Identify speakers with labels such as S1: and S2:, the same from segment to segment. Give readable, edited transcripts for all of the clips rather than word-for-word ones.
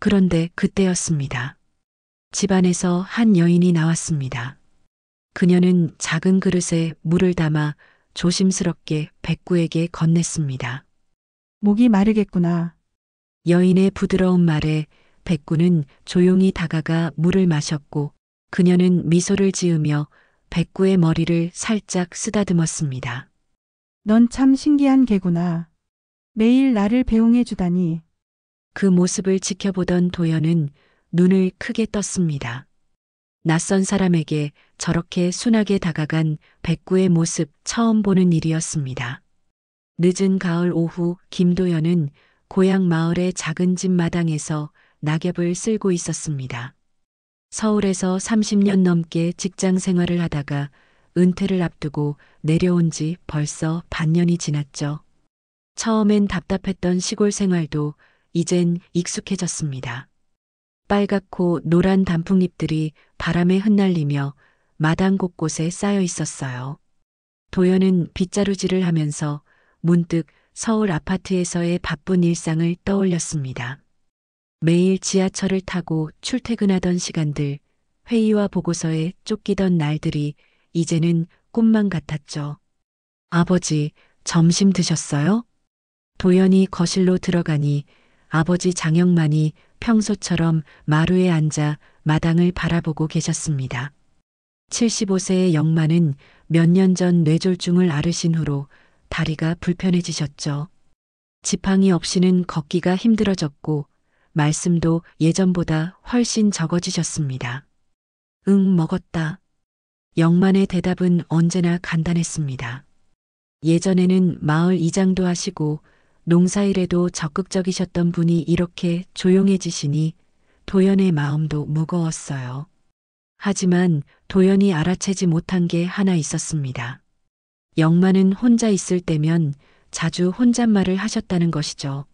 S1: 그런데 그때였습니다. 집안에서 한 여인이 나왔습니다. 그녀는 작은 그릇에 물을 담아 조심스럽게 백구에게 건넸습니다.
S2: 목이 마르겠구나.
S1: 여인의 부드러운 말에 백구는 조용히 다가가 물을 마셨고 그녀는 미소를 지으며 백구의 머리를 살짝 쓰다듬었습니다.
S2: 넌 참 신기한 개구나. 매일 나를 배웅해 주다니.
S1: 그 모습을 지켜보던 도연은 눈을 크게 떴습니다. 낯선 사람에게 저렇게 순하게 다가간 백구의 모습 처음 보는 일이었습니다. 늦은 가을 오후 김도연은 고향 마을의 작은 집 마당에서 낙엽을 쓸고 있었습니다. 서울에서 30년 넘게 직장 생활을 하다가 은퇴를 앞두고 내려온 지 벌써 반년이 지났죠. 처음엔 답답했던 시골 생활도 이젠 익숙해졌습니다. 빨갛고 노란 단풍잎들이 바람에 흩날리며 마당 곳곳에 쌓여 있었어요. 도연은 빗자루질을 하면서 문득 서울 아파트에서의 바쁜 일상을 떠올렸습니다. 매일 지하철을 타고 출퇴근하던 시간들, 회의와 보고서에 쫓기던 날들이 이제는 꿈만 같았죠. 아버지, 점심 드셨어요? 도연이 거실로 들어가니 아버지 장영만이 평소처럼 마루에 앉아 마당을 바라보고 계셨습니다. 75세의 영만은 몇 년 전 뇌졸중을 앓으신 후로 다리가 불편해지셨죠. 지팡이 없이는 걷기가 힘들어졌고 말씀도 예전보다 훨씬 적어지셨습니다. 응, 먹었다. 영만의 대답은 언제나 간단했습니다. 예전에는 마을 이장도 하시고 농사일에도 적극적이셨던 분이 이렇게 조용해지시니 도연의 마음도 무거웠어요. 하지만 도연이 알아채지 못한 게 하나 있었습니다. 영만은 혼자 있을 때면 자주 혼잣말을 하셨다는 것이죠.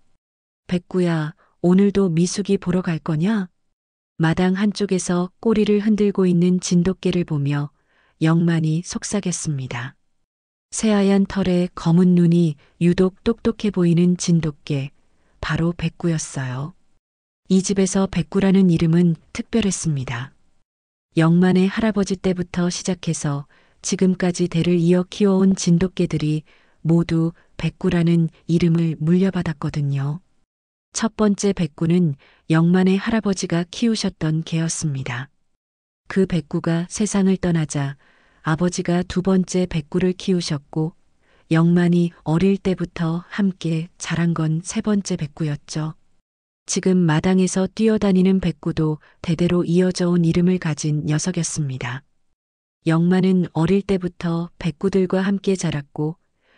S1: 백구야, 오늘도 미숙이 보러 갈 거냐? 마당 한쪽에서 꼬리를 흔들고 있는 진돗개를 보며 영만이 속삭였습니다. 새하얀 털에 검은 눈이 유독 똑똑해 보이는 진돗개, 바로 백구였어요. 이 집에서 백구라는 이름은 특별했습니다. 영만의 할아버지 때부터 시작해서 지금까지 대를 이어 키워온 진돗개들이 모두 백구라는 이름을 물려받았거든요. 첫 번째 백구는 영만의 할아버지가 키우셨던 개였습니다. 그 백구가 세상을 떠나자 아버지가 두 번째 백구를 키우셨고 영만이 어릴 때부터 함께 자란 건 세 번째 백구였죠. 지금 마당에서 뛰어다니는 백구도 대대로 이어져 온 이름을 가진 녀석이었습니다. 영만은 어릴 때부터 백구들과 함께 자랐고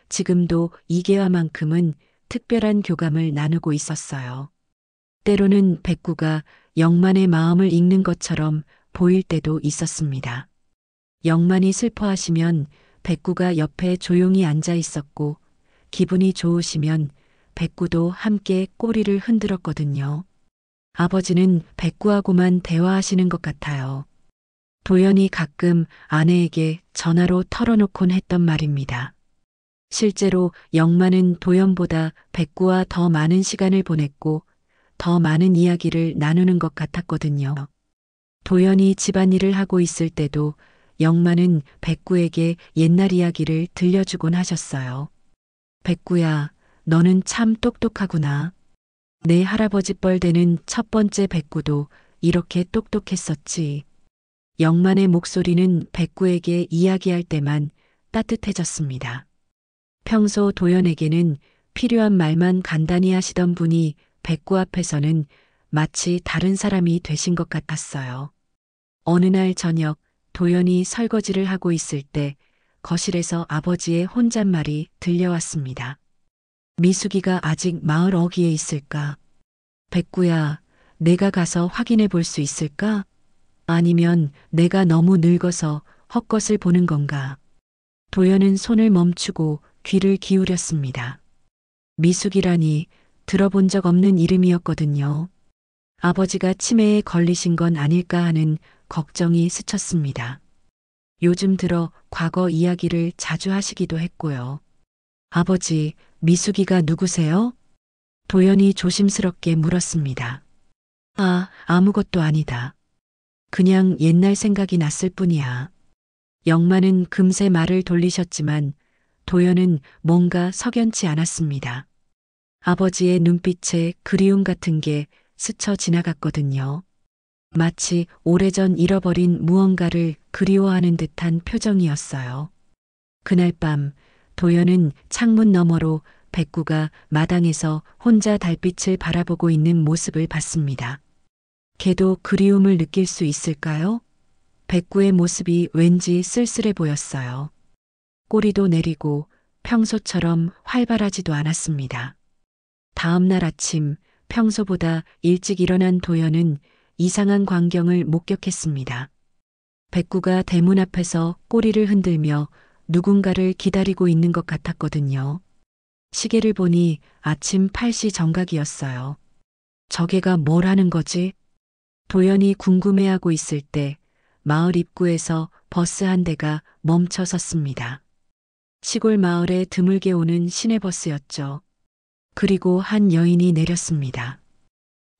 S1: 지금도 이 개와만큼은 특별한 교감을 나누고 있었어요. 때로는 백구가 영만의 마음을 읽는 것처럼 보일 때도 있었습니다. 영만이 슬퍼하시면 백구가 옆에 조용히 앉아 있었고 기분이 좋으시면 백구도 함께 꼬리를 흔들었거든요. 아버지는 백구하고만 대화하시는 것 같아요. 도연이 가끔 아내에게 전화로 털어놓곤 했던 말입니다. 실제로 영만은 도연보다 백구와 더 많은 시간을 보냈고 더 많은 이야기를 나누는 것 같았거든요. 도연이 집안일을 하고 있을 때도 영만은 백구에게 옛날 이야기를 들려주곤 하셨어요. 백구야, 너는 참 똑똑하구나. 내 할아버지 뻘되는 첫 번째 백구도 이렇게 똑똑했었지. 영만의 목소리는 백구에게 이야기할 때만 따뜻해졌습니다. 평소 도연에게는 필요한 말만 간단히 하시던 분이 백구 앞에서는 마치 다른 사람이 되신 것 같았어요. 어느 날 저녁 도연이 설거지를 하고 있을 때 거실에서 아버지의 혼잣말이 들려왔습니다. 미숙이가 아직 마을 어귀에 있을까? 백구야, 내가 가서 확인해 볼 수 있을까? 아니면 내가 너무 늙어서 헛것을 보는 건가? 도연은 손을 멈추고 귀를 기울였습니다. 미숙이라니 들어본 적 없는 이름이었거든요. 아버지가 치매에 걸리신 건 아닐까 하는 걱정이 스쳤습니다. 요즘 들어 과거 이야기를 자주 하시기도 했고요. 아버지, 미숙이가 누구세요? 도연이 조심스럽게 물었습니다. 아, 아무것도 아니다. 그냥 옛날 생각이 났을 뿐이야. 영만은 금세 말을 돌리셨지만 도연은 뭔가 석연치 않았습니다. 아버지의 눈빛에 그리움 같은 게 스쳐 지나갔거든요. 마치 오래전 잃어버린 무언가를 그리워하는 듯한 표정이었어요. 그날 밤 도연은 창문 너머로 백구가 마당에서 혼자 달빛을 바라보고 있는 모습을 봤습니다. 걔도 그리움을 느낄 수 있을까요? 백구의 모습이 왠지 쓸쓸해 보였어요. 꼬리도 내리고 평소처럼 활발하지도 않았습니다. 다음 날 아침 평소보다 일찍 일어난 도연은 이상한 광경을 목격했습니다. 백구가 대문 앞에서 꼬리를 흔들며 누군가를 기다리고 있는 것 같았거든요. 시계를 보니 아침 8시 정각이었어요. 저게가 뭘 하는 거지? 도연이 궁금해하고 있을 때 마을 입구에서 버스 한 대가 멈춰 섰습니다. 시골 마을에 드물게 오는 시내버스였죠. 그리고 한 여인이 내렸습니다.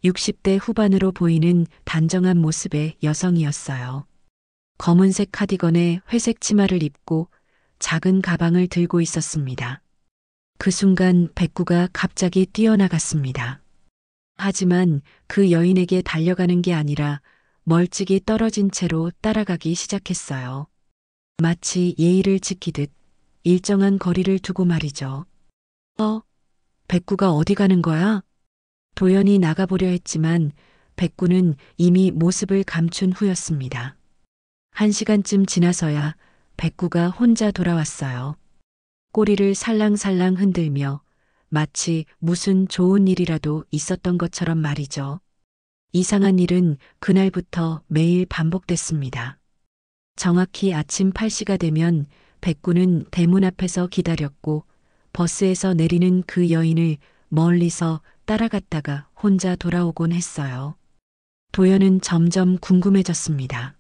S1: 60대 후반으로 보이는 단정한 모습의 여성이었어요. 검은색 카디건에 회색 치마를 입고 작은 가방을 들고 있었습니다. 그 순간 백구가 갑자기 뛰어나갔습니다. 하지만 그 여인에게 달려가는 게 아니라 멀찍이 떨어진 채로 따라가기 시작했어요. 마치 예의를 지키듯 일정한 거리를 두고 말이죠. 백구가 어디 가는 거야? 도연이 나가보려 했지만 백구는 이미 모습을 감춘 후였습니다. 1시간쯤 지나서야 백구가 혼자 돌아왔어요. 꼬리를 살랑살랑 흔들며 마치 무슨 좋은 일이라도 있었던 것처럼 말이죠. 이상한 일은 그날부터 매일 반복됐습니다. 정확히 아침 8시가 되면 백구는 대문 앞에서 기다렸고 버스에서 내리는 그 여인을 멀리서 따라갔다가 혼자 돌아오곤 했어요. 도연은 점점 궁금해졌습니다.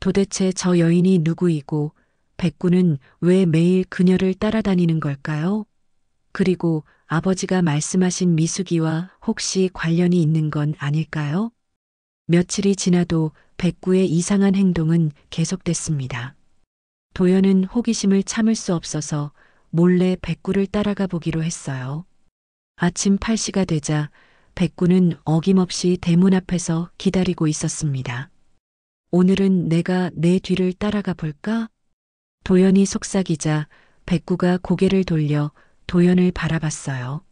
S1: 도대체 저 여인이 누구이고 백구는 왜 매일 그녀를 따라다니는 걸까요? 그리고 아버지가 말씀하신 미숙이와 혹시 관련이 있는 건 아닐까요? 며칠이 지나도 백구의 이상한 행동은 계속됐습니다. 도연은 호기심을 참을 수 없어서 몰래 백구를 따라가 보기로 했어요. 아침 8시가 되자 백구는 어김없이 대문 앞에서 기다리고 있었습니다. 오늘은 내가 내 뒤를 따라가 볼까? 도연이 속삭이자 백구가 고개를 돌려 도연을 바라봤어요.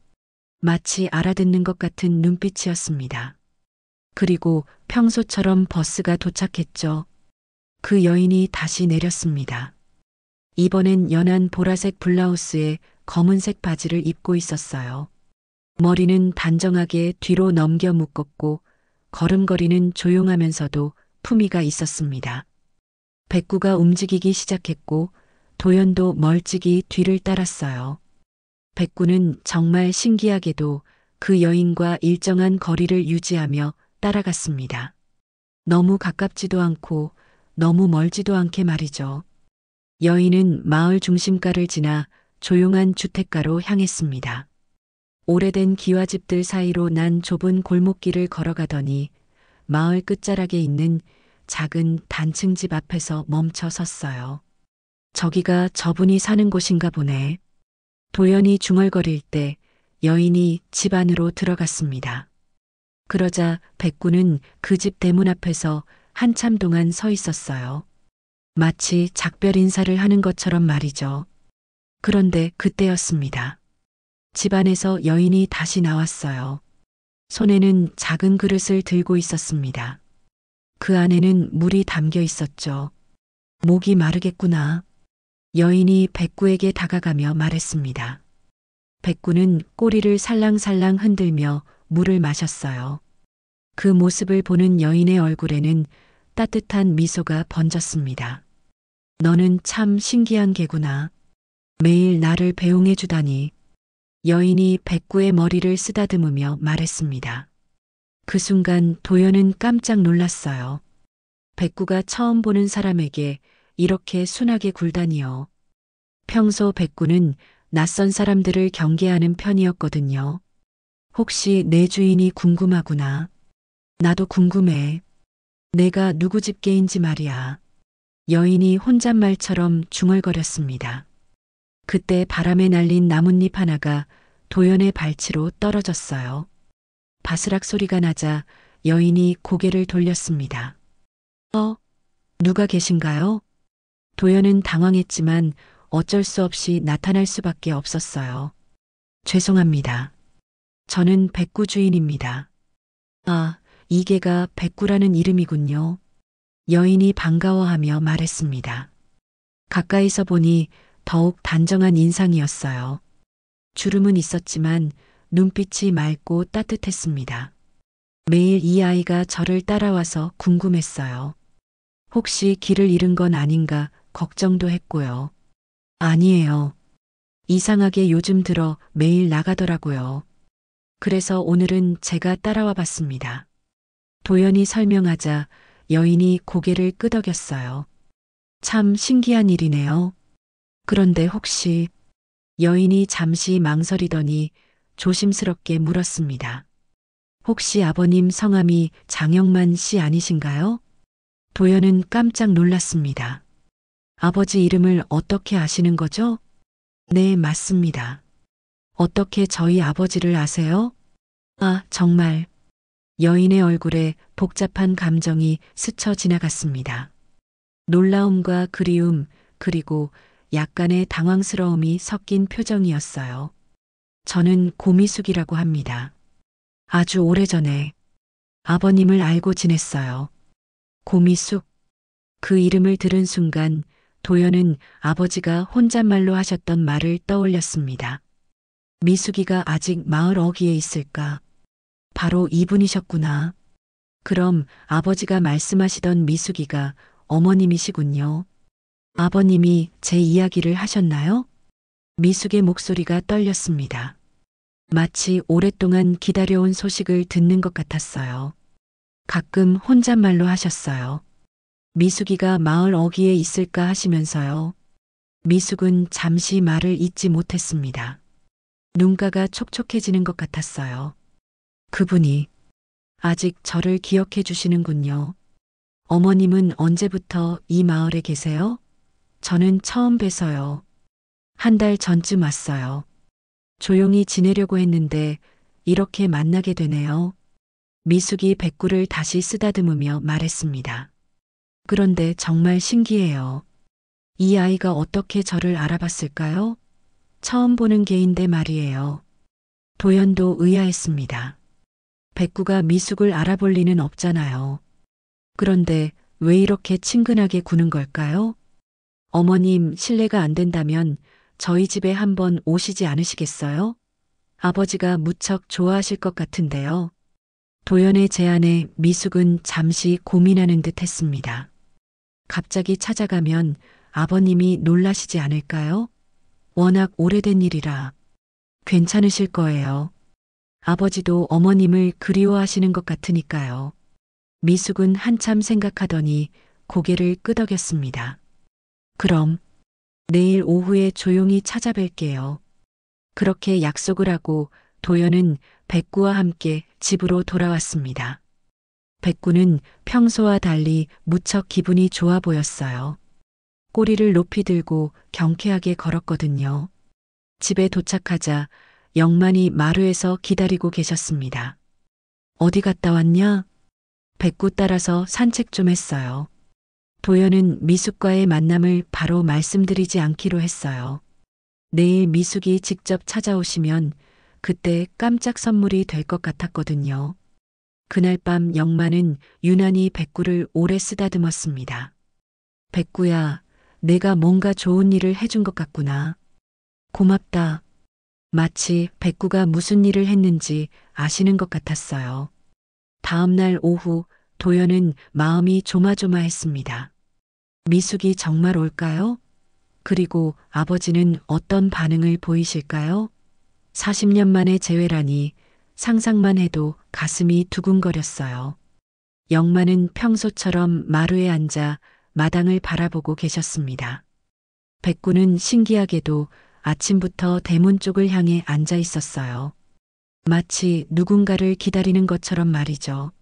S1: 마치 알아듣는 것 같은 눈빛이었습니다. 그리고 평소처럼 버스가 도착했죠. 그 여인이 다시 내렸습니다. 이번엔 연한 보라색 블라우스에 검은색 바지를 입고 있었어요. 머리는 단정하게 뒤로 넘겨 묶었고 걸음걸이는 조용하면서도 품위가 있었습니다. 백구가 움직이기 시작했고 도연도 멀찍이 뒤를 따랐어요. 백구는 정말 신기하게도 그 여인과 일정한 거리를 유지하며 따라갔습니다. 너무 가깝지도 않고 너무 멀지도 않게 말이죠. 여인은 마을 중심가를 지나 조용한 주택가로 향했습니다. 오래된 기와집들 사이로 난 좁은 골목길을 걸어가더니 마을 끝자락에 있는 작은 단층 집 앞에서 멈춰 섰어요. 저기가 저분이 사는 곳인가 보네. 도연이 중얼거릴 때 여인이 집 안으로 들어갔습니다. 그러자 백구는 그 집 대문 앞에서 한참 동안 서 있었어요. 마치 작별 인사를 하는 것처럼 말이죠. 그런데 그때였습니다. 집 안에서 여인이 다시 나왔어요. 손에는 작은 그릇을 들고 있었습니다. 그 안에는 물이 담겨 있었죠. 목이 마르겠구나. 여인이 백구에게 다가가며 말했습니다. 백구는 꼬리를 살랑살랑 흔들며 물을 마셨어요. 그 모습을 보는 여인의 얼굴에는 따뜻한 미소가 번졌습니다. 너는 참 신기한 개구나. 매일 나를 배웅해 주다니. 여인이 백구의 머리를 쓰다듬으며 말했습니다. 그 순간 도연은 깜짝 놀랐어요. 백구가 처음 보는 사람에게 이렇게 순하게 굴다니요. 평소 백구는 낯선 사람들을 경계하는 편이었거든요. 혹시 내 주인이 궁금하구나. 나도 궁금해. 내가 누구 집 개인지 말이야. 여인이 혼잣말처럼 중얼거렸습니다. 그때 바람에 날린 나뭇잎 하나가 도연의 발치로 떨어졌어요. 바스락 소리가 나자 여인이 고개를 돌렸습니다. 누가 계신가요? 도연은 당황했지만 어쩔 수 없이 나타날 수밖에 없었어요. 죄송합니다. 저는 백구 주인입니다. 아, 이게가 백구라는 이름이군요. 여인이 반가워하며 말했습니다. 가까이서 보니 더욱 단정한 인상이었어요. 주름은 있었지만 눈빛이 맑고 따뜻했습니다. 매일 이 아이가 저를 따라와서 궁금했어요. 혹시 길을 잃은 건 아닌가 걱정도 했고요. 아니에요. 이상하게 요즘 들어 매일 나가더라고요. 그래서 오늘은 제가 따라와 봤습니다. 도연이 설명하자 여인이 고개를 끄덕였어요. 참 신기한 일이네요. 그런데 혹시 여인이 잠시 망설이더니 조심스럽게 물었습니다. 혹시 아버님 성함이 장영만 씨 아니신가요? 도연은 깜짝 놀랐습니다. 아버지 이름을 어떻게 아시는 거죠? 네, 맞습니다. 어떻게 저희 아버지를 아세요? 아, 정말. 여인의 얼굴에 복잡한 감정이 스쳐 지나갔습니다. 놀라움과 그리움, 그리고 약간의 당황스러움이 섞인 표정이었어요. 저는 고미숙이라고 합니다. 아주 오래전에 아버님을 알고 지냈어요. 고미숙. 그 이름을 들은 순간 도연은 아버지가 혼잣말로 하셨던 말을 떠올렸습니다. 미숙이가 아직 마을 어귀에 있을까? 바로 이분이셨구나. 그럼 아버지가 말씀하시던 미숙이가 어머님이시군요. 아버님이 제 이야기를 하셨나요? 미숙의 목소리가 떨렸습니다. 마치 오랫동안 기다려온 소식을 듣는 것 같았어요. 가끔 혼잣말로 하셨어요. 미숙이가 마을 어귀에 있을까 하시면서요. 미숙은 잠시 말을 잇지 못했습니다. 눈가가 촉촉해지는 것 같았어요. 그분이 아직 저를 기억해 주시는군요. 어머님은 언제부터 이 마을에 계세요? 저는 처음 뵈서요. 한 달 전쯤 왔어요. 조용히 지내려고 했는데 이렇게 만나게 되네요. 미숙이 백구를 다시 쓰다듬으며 말했습니다. 그런데 정말 신기해요. 이 아이가 어떻게 저를 알아봤을까요? 처음 보는 개인데 말이에요. 도연도 의아했습니다. 백구가 미숙을 알아볼 리는 없잖아요. 그런데 왜 이렇게 친근하게 구는 걸까요? 어머님 실례가 안 된다면 저희 집에 한번 오시지 않으시겠어요? 아버지가 무척 좋아하실 것 같은데요. 도연의 제안에 미숙은 잠시 고민하는 듯 했습니다. 갑자기 찾아가면 아버님이 놀라시지 않을까요? 워낙 오래된 일이라 괜찮으실 거예요. 아버지도 어머님을 그리워하시는 것 같으니까요. 미숙은 한참 생각하더니 고개를 끄덕였습니다. 그럼 내일 오후에 조용히 찾아뵐게요. 그렇게 약속을 하고 도연은 백구와 함께 집으로 돌아왔습니다. 백구는 평소와 달리 무척 기분이 좋아 보였어요. 꼬리를 높이 들고 경쾌하게 걸었거든요. 집에 도착하자 영만이 마루에서 기다리고 계셨습니다. 어디 갔다 왔냐? 백구 따라서 산책 좀 했어요. 도연은 미숙과의 만남을 바로 말씀드리지 않기로 했어요. 내일 미숙이 직접 찾아오시면 그때 깜짝 선물이 될 것 같았거든요. 그날 밤 영만은 유난히 백구를 오래 쓰다듬었습니다. 백구야, 내가 뭔가 좋은 일을 해준 것 같구나. 고맙다. 마치 백구가 무슨 일을 했는지 아시는 것 같았어요. 다음 날 오후 도연은 마음이 조마조마했습니다. 미숙이 정말 올까요? 그리고 아버지는 어떤 반응을 보이실까요? 40년 만의 재회라니 상상만 해도 가슴이 두근거렸어요. 영만은 평소처럼 마루에 앉아 마당을 바라보고 계셨습니다. 백구는 신기하게도 아침부터 대문 쪽을 향해 앉아 있었어요. 마치 누군가를 기다리는 것처럼 말이죠.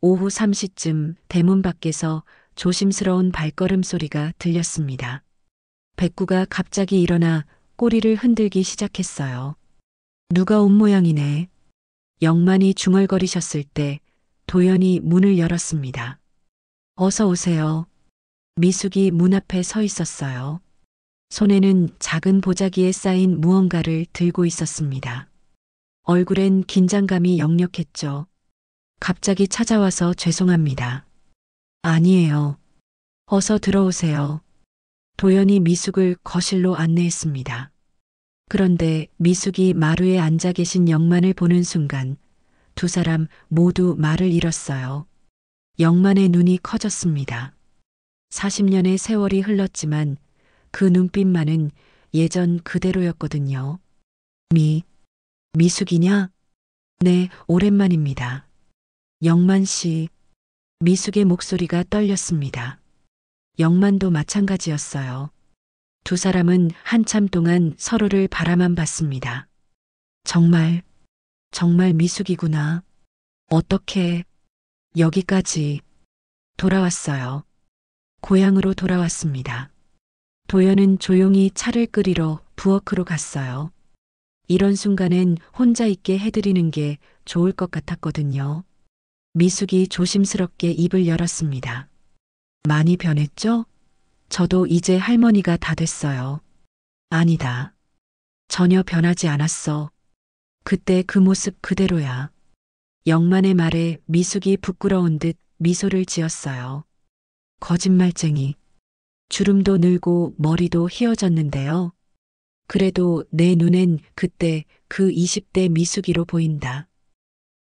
S1: 오후 3시쯤 대문 밖에서 조심스러운 발걸음 소리가 들렸습니다. 백구가 갑자기 일어나 꼬리를 흔들기 시작했어요. 누가 온 모양이네. 영만이 중얼거리셨을 때 도연이 문을 열었습니다. 어서 오세요. 미숙이 문 앞에 서 있었어요. 손에는 작은 보자기에 쌓인 무언가를 들고 있었습니다. 얼굴엔 긴장감이 역력했죠. 갑자기 찾아와서 죄송합니다. 아니에요. 어서 들어오세요. 도연이 미숙을 거실로 안내했습니다. 그런데 미숙이 마루에 앉아 계신 영만을 보는 순간 두 사람 모두 말을 잃었어요. 영만의 눈이 커졌습니다. 40년의 세월이 흘렀지만 그 눈빛만은 예전 그대로였거든요. 미숙이냐? 네, 오랜만입니다. 영만 씨. 미숙의 목소리가 떨렸습니다. 영만도 마찬가지였어요. 두 사람은 한참 동안 서로를 바라만 봤습니다. 정말 미숙이구나. 어떻게 여기까지 돌아왔어요. 고향으로 돌아왔습니다. 도연은 조용히 차를 끓이러 부엌으로 갔어요. 이런 순간엔 혼자 있게 해드리는 게 좋을 것 같았거든요. 미숙이 조심스럽게 입을 열었습니다. 많이 변했죠? 저도 이제 할머니가 다 됐어요. 아니다. 전혀 변하지 않았어. 그때 그 모습 그대로야. 영만의 말에 미숙이 부끄러운 듯 미소를 지었어요. 거짓말쟁이. 주름도 늘고 머리도 휘어졌는데요. 그래도 내 눈엔 그때 그 20대 미숙이로 보인다.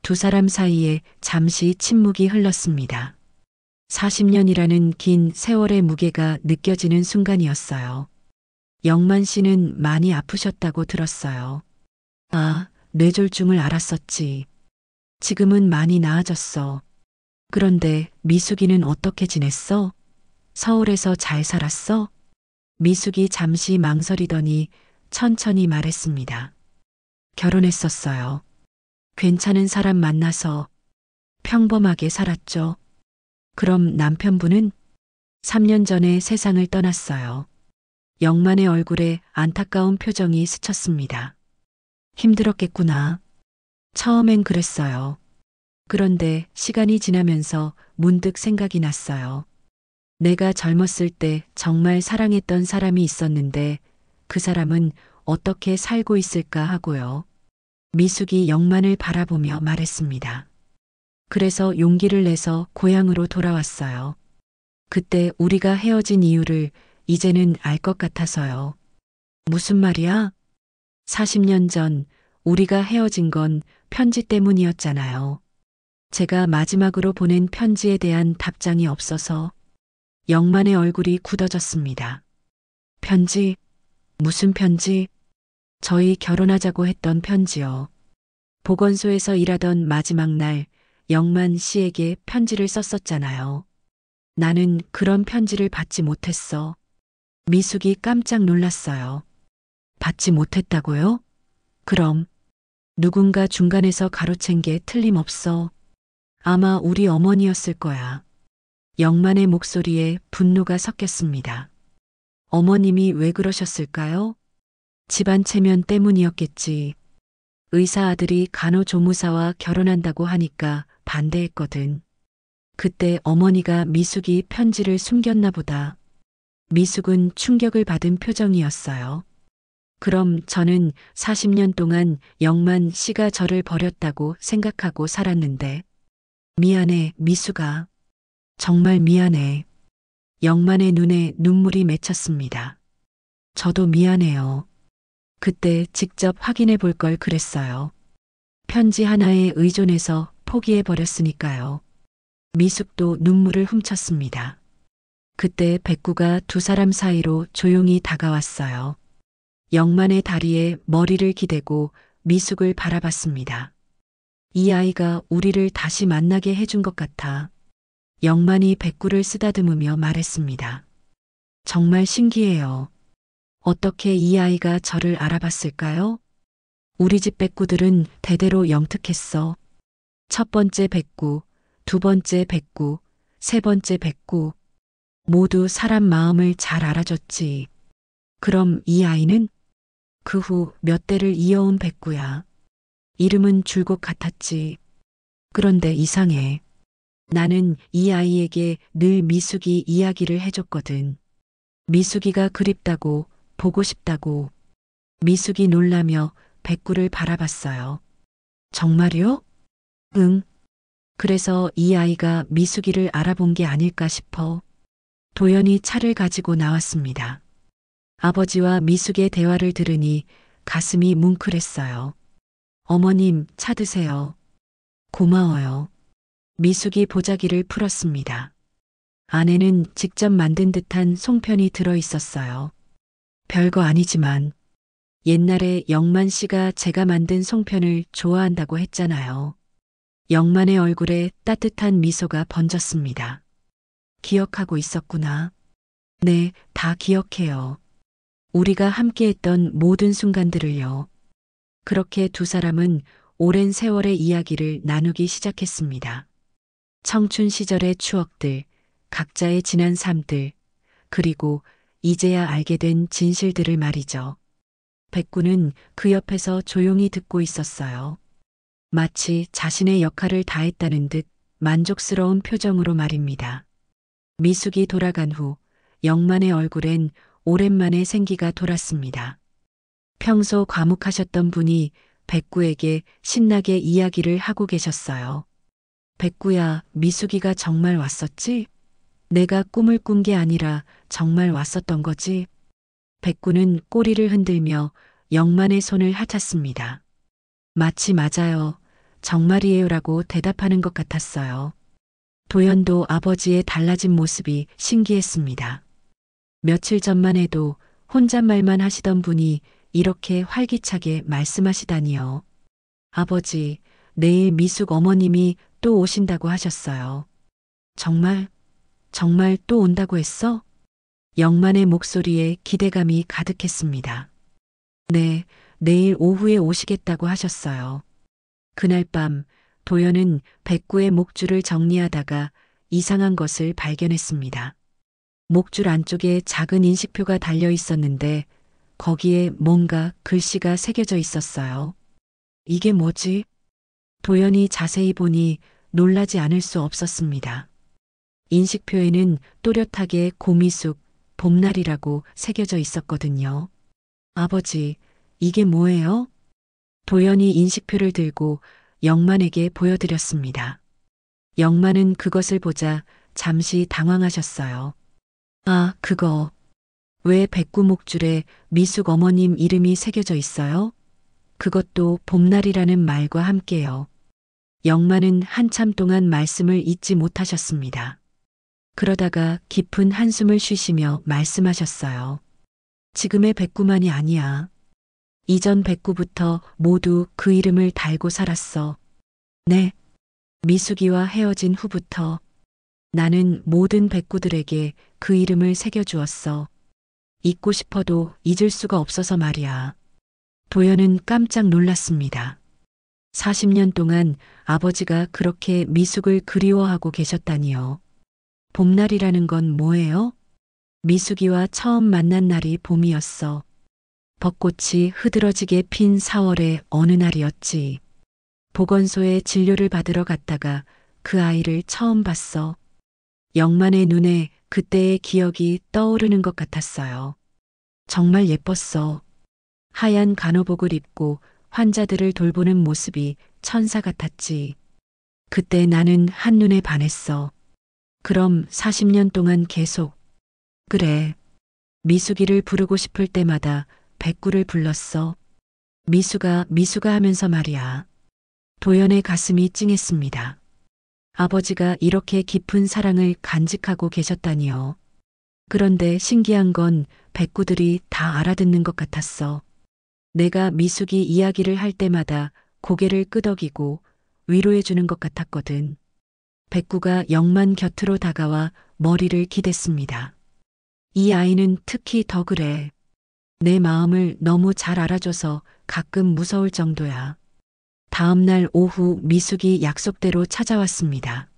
S1: 두 사람 사이에 잠시 침묵이 흘렀습니다. 40년이라는 긴 세월의 무게가 느껴지는 순간이었어요. 영만 씨는 많이 아프셨다고 들었어요. 아, 뇌졸중을 알았었지. 지금은 많이 나아졌어. 그런데 미숙이는 어떻게 지냈어? 서울에서 잘 살았어? 미숙이 잠시 망설이더니 천천히 말했습니다. 결혼했었어요. 괜찮은 사람 만나서 평범하게 살았죠. 그럼 남편분은 3년 전에 세상을 떠났어요. 영만의 얼굴에 안타까운 표정이 스쳤습니다. 힘들었겠구나. 처음엔 그랬어요. 그런데 시간이 지나면서 문득 생각이 났어요. 내가 젊었을 때 정말 사랑했던 사람이 있었는데 그 사람은 어떻게 살고 있을까 하고요. 미숙이 영만을 바라보며 말했습니다. 그래서 용기를 내서 고향으로 돌아왔어요. 그때 우리가 헤어진 이유를 이제는 알 것 같아서요. 무슨 말이야? 40년 전 우리가 헤어진 건 편지 때문이었잖아요. 제가 마지막으로 보낸 편지에 대한 답장이 없어서 영만의 얼굴이 굳어졌습니다. 편지? 무슨 편지? 저희 결혼하자고 했던 편지요. 보건소에서 일하던 마지막 날 영만 씨에게 편지를 썼었잖아요. 나는 그런 편지를 받지 못했어. 미숙이 깜짝 놀랐어요. 받지 못했다고요? 그럼 누군가 중간에서 가로챈 게 틀림없어. 아마 우리 어머니였을 거야. 영만의 목소리에 분노가 섞였습니다. 어머님이 왜 그러셨을까요? 집안 체면 때문이었겠지. 의사 아들이 간호조무사와 결혼한다고 하니까 반대했거든. 그때 어머니가 미숙이 편지를 숨겼나 보다. 미숙은 충격을 받은 표정이었어요. 그럼 저는 40년 동안 영만 씨가 저를 버렸다고 생각하고 살았는데. 미안해, 미숙아. 정말 미안해. 영만의 눈에 눈물이 맺혔습니다. 저도 미안해요. 그때 직접 확인해 볼 걸 그랬어요. 편지 하나에 의존해서 포기해 버렸으니까요. 미숙도 눈물을 훔쳤습니다. 그때 백구가 두 사람 사이로 조용히 다가왔어요. 영만의 다리에 머리를 기대고 미숙을 바라봤습니다. 이 아이가 우리를 다시 만나게 해준 것 같아. 영만이 백구를 쓰다듬으며 말했습니다. 정말 신기해요. 어떻게 이 아이가 저를 알아봤을까요? 우리 집 백구들은 대대로 영특했어. 첫 번째 백구, 두 번째 백구, 세 번째 백구. 모두 사람 마음을 잘 알아줬지. 그럼 이 아이는? 그 후 몇 대를 이어온 백구야. 이름은 줄곧 같았지. 그런데 이상해. 나는 이 아이에게 늘 미숙이 이야기를 해줬거든. 미숙이가 그립다고, 보고 싶다고. 미숙이 놀라며 백구를 바라봤어요. 정말요? 응. 그래서 이 아이가 미숙이를 알아본 게 아닐까 싶어. 도연이 차를 가지고 나왔습니다. 아버지와 미숙의 대화를 들으니 가슴이 뭉클했어요. 어머님, 차 드세요. 고마워요. 미숙이 보자기를 풀었습니다. 안에는 직접 만든 듯한 송편이 들어 있었어요. 별거 아니지만 옛날에 영만 씨가 제가 만든 송편을 좋아한다고 했잖아요. 영만의 얼굴에 따뜻한 미소가 번졌습니다. 기억하고 있었구나. 네, 다 기억해요. 우리가 함께했던 모든 순간들을요. 그렇게 두 사람은 오랜 세월의 이야기를 나누기 시작했습니다. 청춘 시절의 추억들, 각자의 지난 삶들, 그리고 이제야 알게 된 진실들을 말이죠. 백구는 그 옆에서 조용히 듣고 있었어요. 마치 자신의 역할을 다했다는 듯 만족스러운 표정으로 말입니다. 미숙이 돌아간 후 영만의 얼굴엔 오랜만에 생기가 돌았습니다. 평소 과묵하셨던 분이 백구에게 신나게 이야기를 하고 계셨어요. 백구야, 미숙이가 정말 왔었지? 내가 꿈을 꾼 게 아니라 정말 왔었던 거지? 백구는 꼬리를 흔들며 영만의 손을 핥았습니다. 마치 맞아요. 정말이에요라고 대답하는 것 같았어요. 도연도 아버지의 달라진 모습이 신기했습니다. 며칠 전만 해도 혼잣말만 하시던 분이 이렇게 활기차게 말씀하시다니요. 아버지, 내일 미숙 어머님이 또 오신다고 하셨어요. 정말, 정말 또 온다고 했어? 영만의 목소리에 기대감이 가득했습니다. 네, 내일 오후에 오시겠다고 하셨어요. 그날 밤 도연은 백구의 목줄을 정리하다가 이상한 것을 발견했습니다. 목줄 안쪽에 작은 인식표가 달려 있었는데 거기에 뭔가 글씨가 새겨져 있었어요. 이게 뭐지? 도연이 자세히 보니 놀라지 않을 수 없었습니다. 인식표에는 또렷하게 고미숙, 봄날이라고 새겨져 있었거든요. 아버지, 이게 뭐예요? 도연이 인식표를 들고 영만에게 보여드렸습니다. 영만은 그것을 보자 잠시 당황하셨어요. 아, 그거. 왜 백구 목줄에 미숙 어머님 이름이 새겨져 있어요? 그것도 봄날이라는 말과 함께요. 영만은 한참 동안 말씀을 잇지 못하셨습니다. 그러다가 깊은 한숨을 쉬시며 말씀하셨어요. 지금의 백구만이 아니야. 이전 백구부터 모두 그 이름을 달고 살았어. 네. 미숙이와 헤어진 후부터 나는 모든 백구들에게 그 이름을 새겨주었어. 잊고 싶어도 잊을 수가 없어서 말이야. 도연은 깜짝 놀랐습니다. 40년 동안 아버지가 그렇게 미숙을 그리워하고 계셨다니요. 봄날이라는 건 뭐예요? 미숙이와 처음 만난 날이 봄이었어. 벚꽃이 흐드러지게 핀 4월의 어느 날이었지. 보건소에 진료를 받으러 갔다가 그 아이를 처음 봤어. 영만의 눈에 그때의 기억이 떠오르는 것 같았어요. 정말 예뻤어. 하얀 간호복을 입고 환자들을 돌보는 모습이 천사 같았지. 그때 나는 한눈에 반했어. 그럼 40년 동안 계속. 그래. 미숙이를 부르고 싶을 때마다 백구를 불렀어. 미숙아, 미숙아 하면서 말이야. 도연의 가슴이 찡했습니다. 아버지가 이렇게 깊은 사랑을 간직하고 계셨다니요. 그런데 신기한 건 백구들이 다 알아듣는 것 같았어. 내가 미숙이 이야기를 할 때마다 고개를 끄덕이고 위로해 주는 것 같았거든. 백구가 영만 곁으로 다가와 머리를 기댔습니다. 이 아이는 특히 더 그래. 내 마음을 너무 잘 알아줘서 가끔 무서울 정도야. 다음 날 오후 미숙이 약속대로 찾아왔습니다.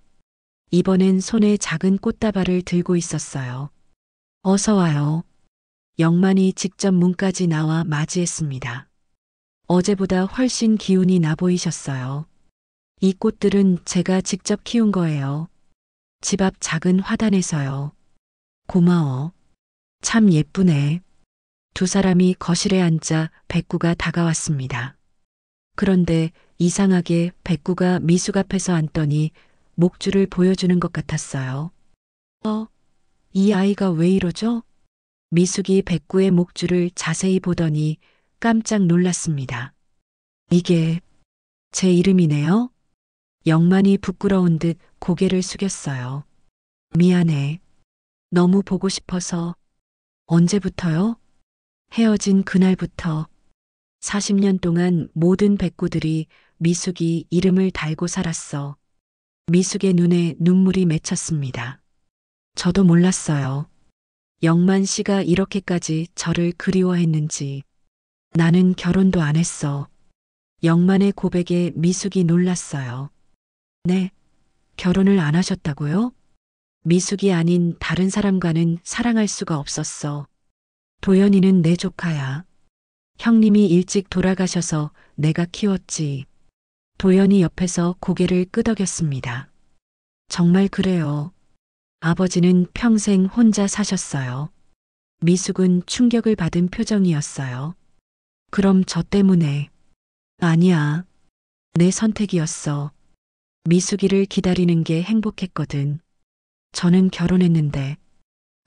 S1: 이번엔 손에 작은 꽃다발을 들고 있었어요. 어서 와요. 영만이 직접 문까지 나와 맞이했습니다. 어제보다 훨씬 기운이 나 보이셨어요. 이 꽃들은 제가 직접 키운 거예요. 집 앞 작은 화단에서요. 고마워. 참 예쁘네. 두 사람이 거실에 앉자 백구가 다가왔습니다. 그런데 이상하게 백구가 미숙 앞에서 앉더니 목줄을 보여주는 것 같았어요. 이 아이가 왜 이러죠? 미숙이 백구의 목줄을 자세히 보더니 깜짝 놀랐습니다. 이게 제 이름이네요? 영만이 부끄러운 듯 고개를 숙였어요. 미안해. 너무 보고 싶어서. 언제부터요? 헤어진 그날부터. 40년 동안 모든 백구들이 미숙이 이름을 달고 살았어. 미숙의 눈에 눈물이 맺혔습니다. 저도 몰랐어요. 영만 씨가 이렇게까지 저를 그리워했는지. 나는 결혼도 안 했어. 영만의 고백에 미숙이 놀랐어요. 네, 결혼을 안 하셨다고요? 미숙이 아닌 다른 사람과는 사랑할 수가 없었어. 도연이는 내 조카야. 형님이 일찍 돌아가셔서 내가 키웠지. 도연이 옆에서 고개를 끄덕였습니다. 정말 그래요. 아버지는 평생 혼자 사셨어요. 미숙은 충격을 받은 표정이었어요. 그럼 저 때문에. 아니야. 내 선택이었어. 미숙이를 기다리는 게 행복했거든. 저는 결혼했는데.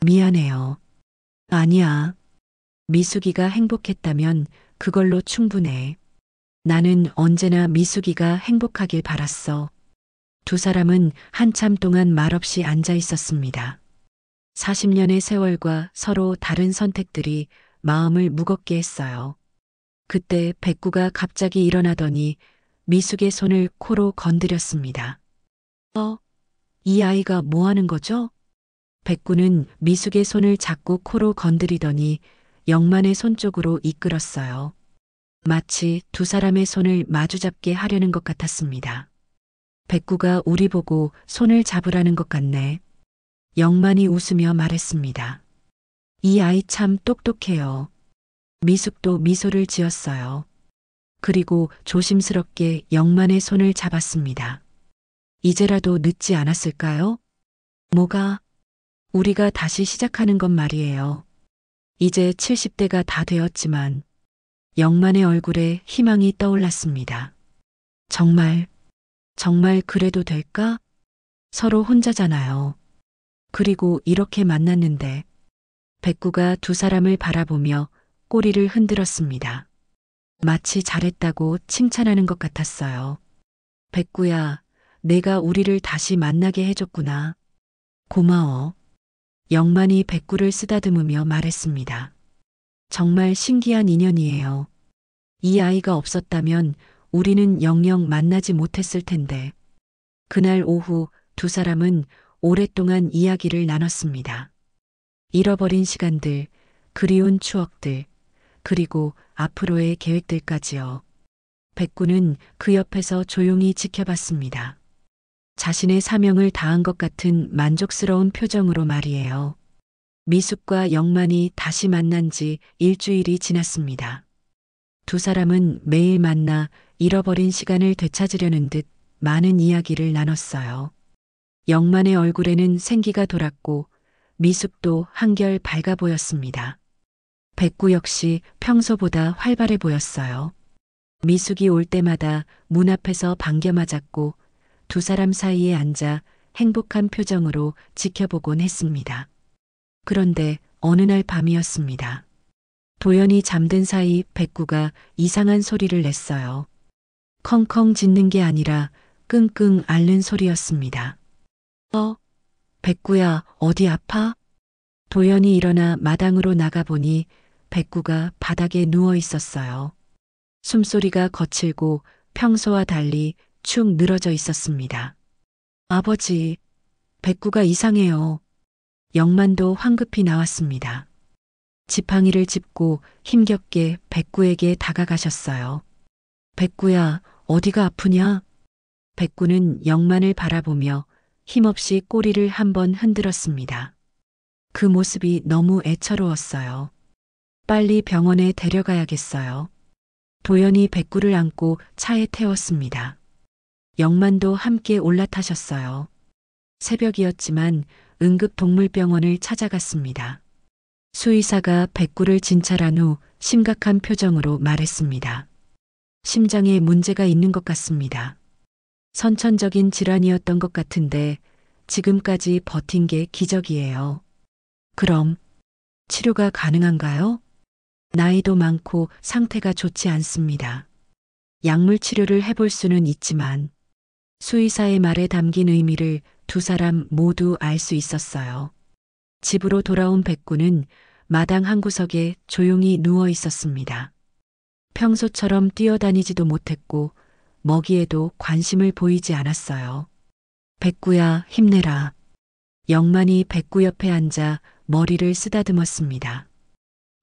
S1: 미안해요. 아니야. 미숙이가 행복했다면 그걸로 충분해. 나는 언제나 미숙이가 행복하길 바랐어. 두 사람은 한참 동안 말없이 앉아 있었습니다. 40년의 세월과 서로 다른 선택들이 마음을 무겁게 했어요. 그때 백구가 갑자기 일어나더니 미숙의 손을 코로 건드렸습니다. 이 아이가 뭐 하는 거죠? 백구는 미숙의 손을 잡고 코로 건드리더니 영만의 손 쪽으로 이끌었어요. 마치 두 사람의 손을 마주잡게 하려는 것 같았습니다. 백구가 우리 보고 손을 잡으라는 것 같네. 영만이 웃으며 말했습니다. 이 아이 참 똑똑해요. 미숙도 미소를 지었어요. 그리고 조심스럽게 영만의 손을 잡았습니다. 이제라도 늦지 않았을까요? 뭐가? 우리가 다시 시작하는 건 말이에요. 이제 70대가 다 되었지만 영만의 얼굴에 희망이 떠올랐습니다. 정말 그래도 될까? 서로 혼자잖아요. 그리고 이렇게 만났는데. 백구가 두 사람을 바라보며 꼬리를 흔들었습니다. 마치 잘했다고 칭찬하는 것 같았어요. 백구야, 내가 우리를 다시 만나게 해줬구나. 고마워. 영만이 백구를 쓰다듬으며 말했습니다. 정말 신기한 인연이에요. 이 아이가 없었다면 우리는 영영 만나지 못했을 텐데. 그날 오후 두 사람은 오랫동안 이야기를 나눴습니다. 잃어버린 시간들, 그리운 추억들, 그리고 앞으로의 계획들까지요. 백구는 그 옆에서 조용히 지켜봤습니다. 자신의 사명을 다한 것 같은 만족스러운 표정으로 말이에요. 미숙과 영만이 다시 만난 지 일주일이 지났습니다. 두 사람은 매일 만나 잃어버린 시간을 되찾으려는 듯 많은 이야기를 나눴어요. 영만의 얼굴에는 생기가 돌았고 미숙도 한결 밝아 보였습니다. 백구 역시 평소보다 활발해 보였어요. 미숙이 올 때마다 문 앞에서 반겨 맞았고 두 사람 사이에 앉아 행복한 표정으로 지켜보곤 했습니다. 그런데 어느 날 밤이었습니다. 도연이 잠든 사이 백구가 이상한 소리를 냈어요. 컹컹 짖는 게 아니라 끙끙 앓는 소리였습니다. 백구야, 어디 아파? 도연이 일어나 마당으로 나가보니 백구가 바닥에 누워 있었어요. 숨소리가 거칠고 평소와 달리 축 늘어져 있었습니다. 아버지, 백구가 이상해요. 영만도 황급히 나왔습니다. 지팡이를 짚고 힘겹게 백구에게 다가가셨어요. 백구야, 어디가 아프냐? 백구는 영만을 바라보며 힘없이 꼬리를 한번 흔들었습니다. 그 모습이 너무 애처로웠어요. 빨리 병원에 데려가야겠어요. 도연이 백구를 안고 차에 태웠습니다. 영만도 함께 올라타셨어요. 새벽이었지만 응급동물병원을 찾아갔습니다. 수의사가 백구를 진찰한 후 심각한 표정으로 말했습니다. 심장에 문제가 있는 것 같습니다. 선천적인 질환이었던 것 같은데 지금까지 버틴 게 기적이에요. 그럼 치료가 가능한가요? 나이도 많고 상태가 좋지 않습니다. 약물 치료를 해볼 수는 있지만 수의사의 말에 담긴 의미를 두 사람 모두 알 수 있었어요. 집으로 돌아온 백구는 마당 한 구석에 조용히 누워 있었습니다. 평소처럼 뛰어다니지도 못했고 먹이에도 관심을 보이지 않았어요. 백구야, 힘내라. 영만이 백구 옆에 앉아 머리를 쓰다듬었습니다.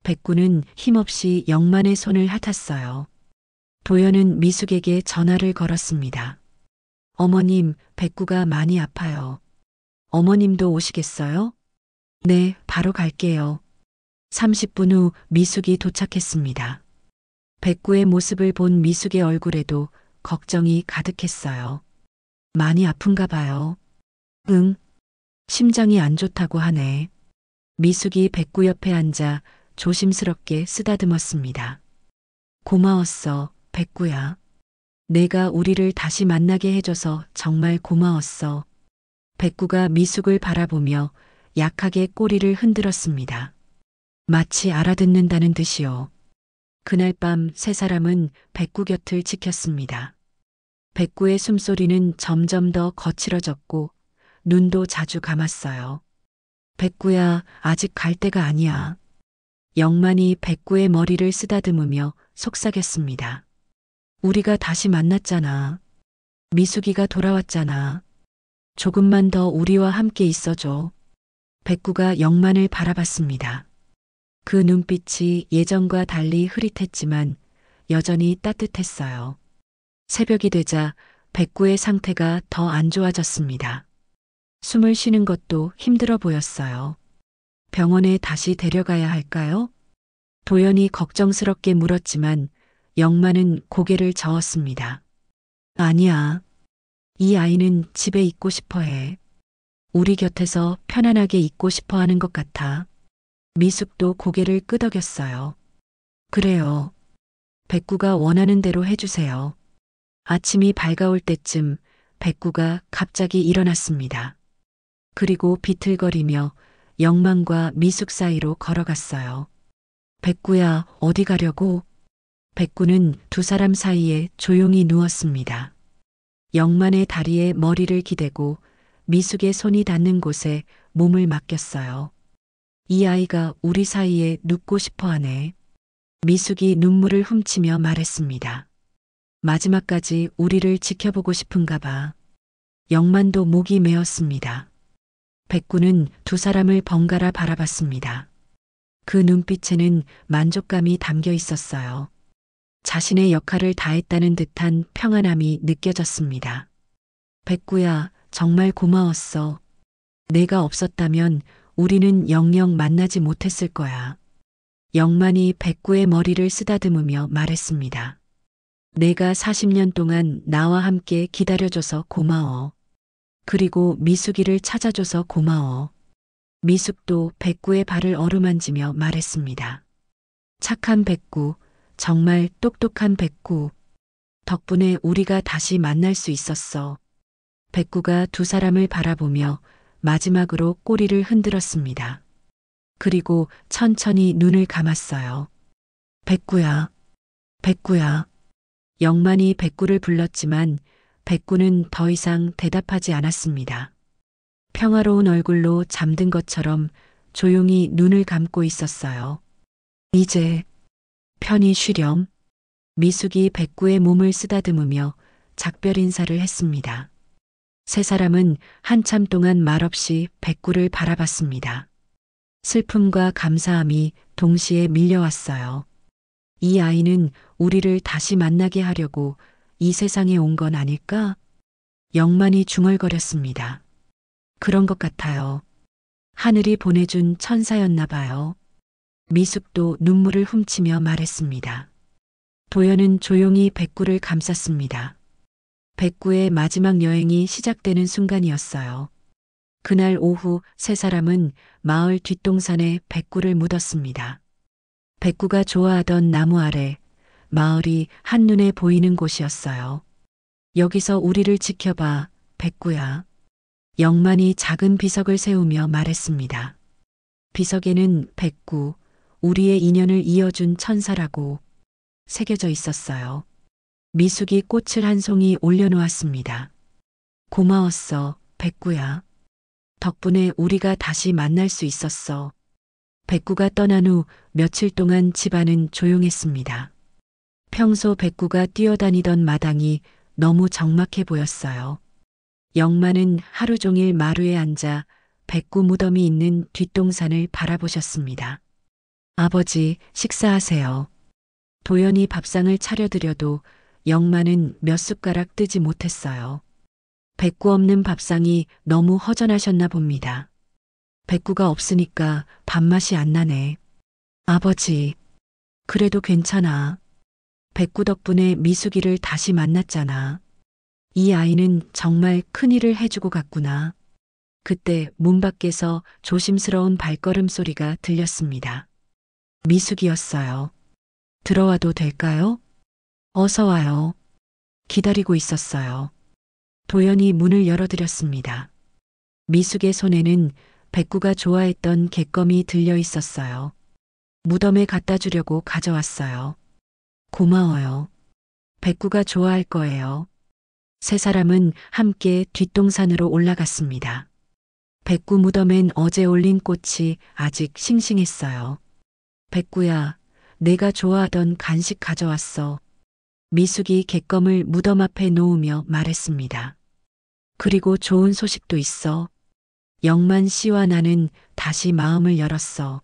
S1: 백구는 힘없이 영만의 손을 핥았어요. 도연은 미숙에게 전화를 걸었습니다. 어머님, 백구가 많이 아파요. 어머님도 오시겠어요? 네, 바로 갈게요. 30분 후 미숙이 도착했습니다. 백구의 모습을 본 미숙의 얼굴에도 걱정이 가득했어요. 많이 아픈가 봐요. 응, 심장이 안 좋다고 하네. 미숙이 백구 옆에 앉아 조심스럽게 쓰다듬었습니다. 고마웠어, 백구야. 내가 우리를 다시 만나게 해줘서 정말 고마웠어. 백구가 미숙을 바라보며 약하게 꼬리를 흔들었습니다. 마치 알아듣는다는 듯이요. 그날 밤 세 사람은 백구 곁을 지켰습니다. 백구의 숨소리는 점점 더 거칠어졌고 눈도 자주 감았어요. 백구야, 아직 갈 때가 아니야. 영만이 백구의 머리를 쓰다듬으며 속삭였습니다. 우리가 다시 만났잖아. 미숙이가 돌아왔잖아. 조금만 더 우리와 함께 있어줘. 백구가 영만을 바라봤습니다. 그 눈빛이 예전과 달리 흐릿했지만 여전히 따뜻했어요. 새벽이 되자 백구의 상태가 더 안 좋아졌습니다. 숨을 쉬는 것도 힘들어 보였어요. 병원에 다시 데려가야 할까요? 도연이 걱정스럽게 물었지만 영만은 고개를 저었습니다. 아니야. 이 아이는 집에 있고 싶어 해. 우리 곁에서 편안하게 있고 싶어 하는 것 같아. 미숙도 고개를 끄덕였어요. 그래요. 백구가 원하는 대로 해주세요. 아침이 밝아올 때쯤 백구가 갑자기 일어났습니다. 그리고 비틀거리며 영만과 미숙 사이로 걸어갔어요. 백구야, 어디 가려고? 백구는 두 사람 사이에 조용히 누웠습니다. 영만의 다리에 머리를 기대고 미숙의 손이 닿는 곳에 몸을 맡겼어요. 이 아이가 우리 사이에 눕고 싶어 하네. 미숙이 눈물을 훔치며 말했습니다. 마지막까지 우리를 지켜보고 싶은가 봐. 영만도 목이 메었습니다. 백구는 두 사람을 번갈아 바라봤습니다. 그 눈빛에는 만족감이 담겨 있었어요. 자신의 역할을 다했다는 듯한 평안함이 느껴졌습니다. 백구야, 정말 고마웠어. 내가 없었다면 우리는 영영 만나지 못했을 거야. 영만이 백구의 머리를 쓰다듬으며 말했습니다. 내가 40년 동안 나와 함께 기다려줘서 고마워. 그리고 미숙이를 찾아줘서 고마워. 미숙도 백구의 발을 어루만지며 말했습니다. 착한 백구, 정말 똑똑한 백구. 덕분에 우리가 다시 만날 수 있었어. 백구가 두 사람을 바라보며 마지막으로 꼬리를 흔들었습니다. 그리고 천천히 눈을 감았어요. 백구야, 백구야. 영만이 백구를 불렀지만 백구는 더 이상 대답하지 않았습니다. 평화로운 얼굴로 잠든 것처럼 조용히 눈을 감고 있었어요. 이제 편히 쉬렴. 미숙이 백구의 몸을 쓰다듬으며 작별 인사를 했습니다. 세 사람은 한참 동안 말없이 백구를 바라봤습니다. 슬픔과 감사함이 동시에 밀려왔어요. 이 아이는 우리를 다시 만나게 하려고 이 세상에 온 건 아닐까? 영만이 중얼거렸습니다. 그런 것 같아요. 하늘이 보내준 천사였나 봐요. 미숙도 눈물을 훔치며 말했습니다. 도연은 조용히 백구를 감쌌습니다. 백구의 마지막 여행이 시작되는 순간이었어요. 그날 오후 세 사람은 마을 뒷동산에 백구를 묻었습니다. 백구가 좋아하던 나무 아래 마을이 한눈에 보이는 곳이었어요. 여기서 우리를 지켜봐, 백구야. 영만이 작은 비석을 세우며 말했습니다. 비석에는 백구, 우리의 인연을 이어준 천사라고 새겨져 있었어요. 미숙이 꽃을 한 송이 올려놓았습니다. 고마웠어, 백구야. 덕분에 우리가 다시 만날 수 있었어. 백구가 떠난 후 며칠 동안 집안은 조용했습니다. 평소 백구가 뛰어다니던 마당이 너무 적막해 보였어요. 영만은 하루 종일 마루에 앉아 백구 무덤이 있는 뒷동산을 바라보셨습니다. 아버지, 식사하세요. 도연이 밥상을 차려드려도 영만은 몇 숟가락 뜨지 못했어요. 백구 없는 밥상이 너무 허전하셨나 봅니다. 백구가 없으니까 밥맛이 안 나네. 아버지, 그래도 괜찮아. 백구 덕분에 미숙이를 다시 만났잖아. 이 아이는 정말 큰일을 해주고 갔구나. 그때 문 밖에서 조심스러운 발걸음 소리가 들렸습니다. 미숙이었어요. 들어와도 될까요? 어서 와요. 기다리고 있었어요. 도연이 문을 열어드렸습니다. 미숙의 손에는 백구가 좋아했던 객검이 들려 있었어요. 무덤에 갖다 주려고 가져왔어요. 고마워요. 백구가 좋아할 거예요. 세 사람은 함께 뒷동산으로 올라갔습니다. 백구 무덤엔 어제 올린 꽃이 아직 싱싱했어요. 백구야, 내가 좋아하던 간식 가져왔어. 미숙이 객검을 무덤 앞에 놓으며 말했습니다. 그리고 좋은 소식도 있어. 영만 씨와 나는 다시 마음을 열었어.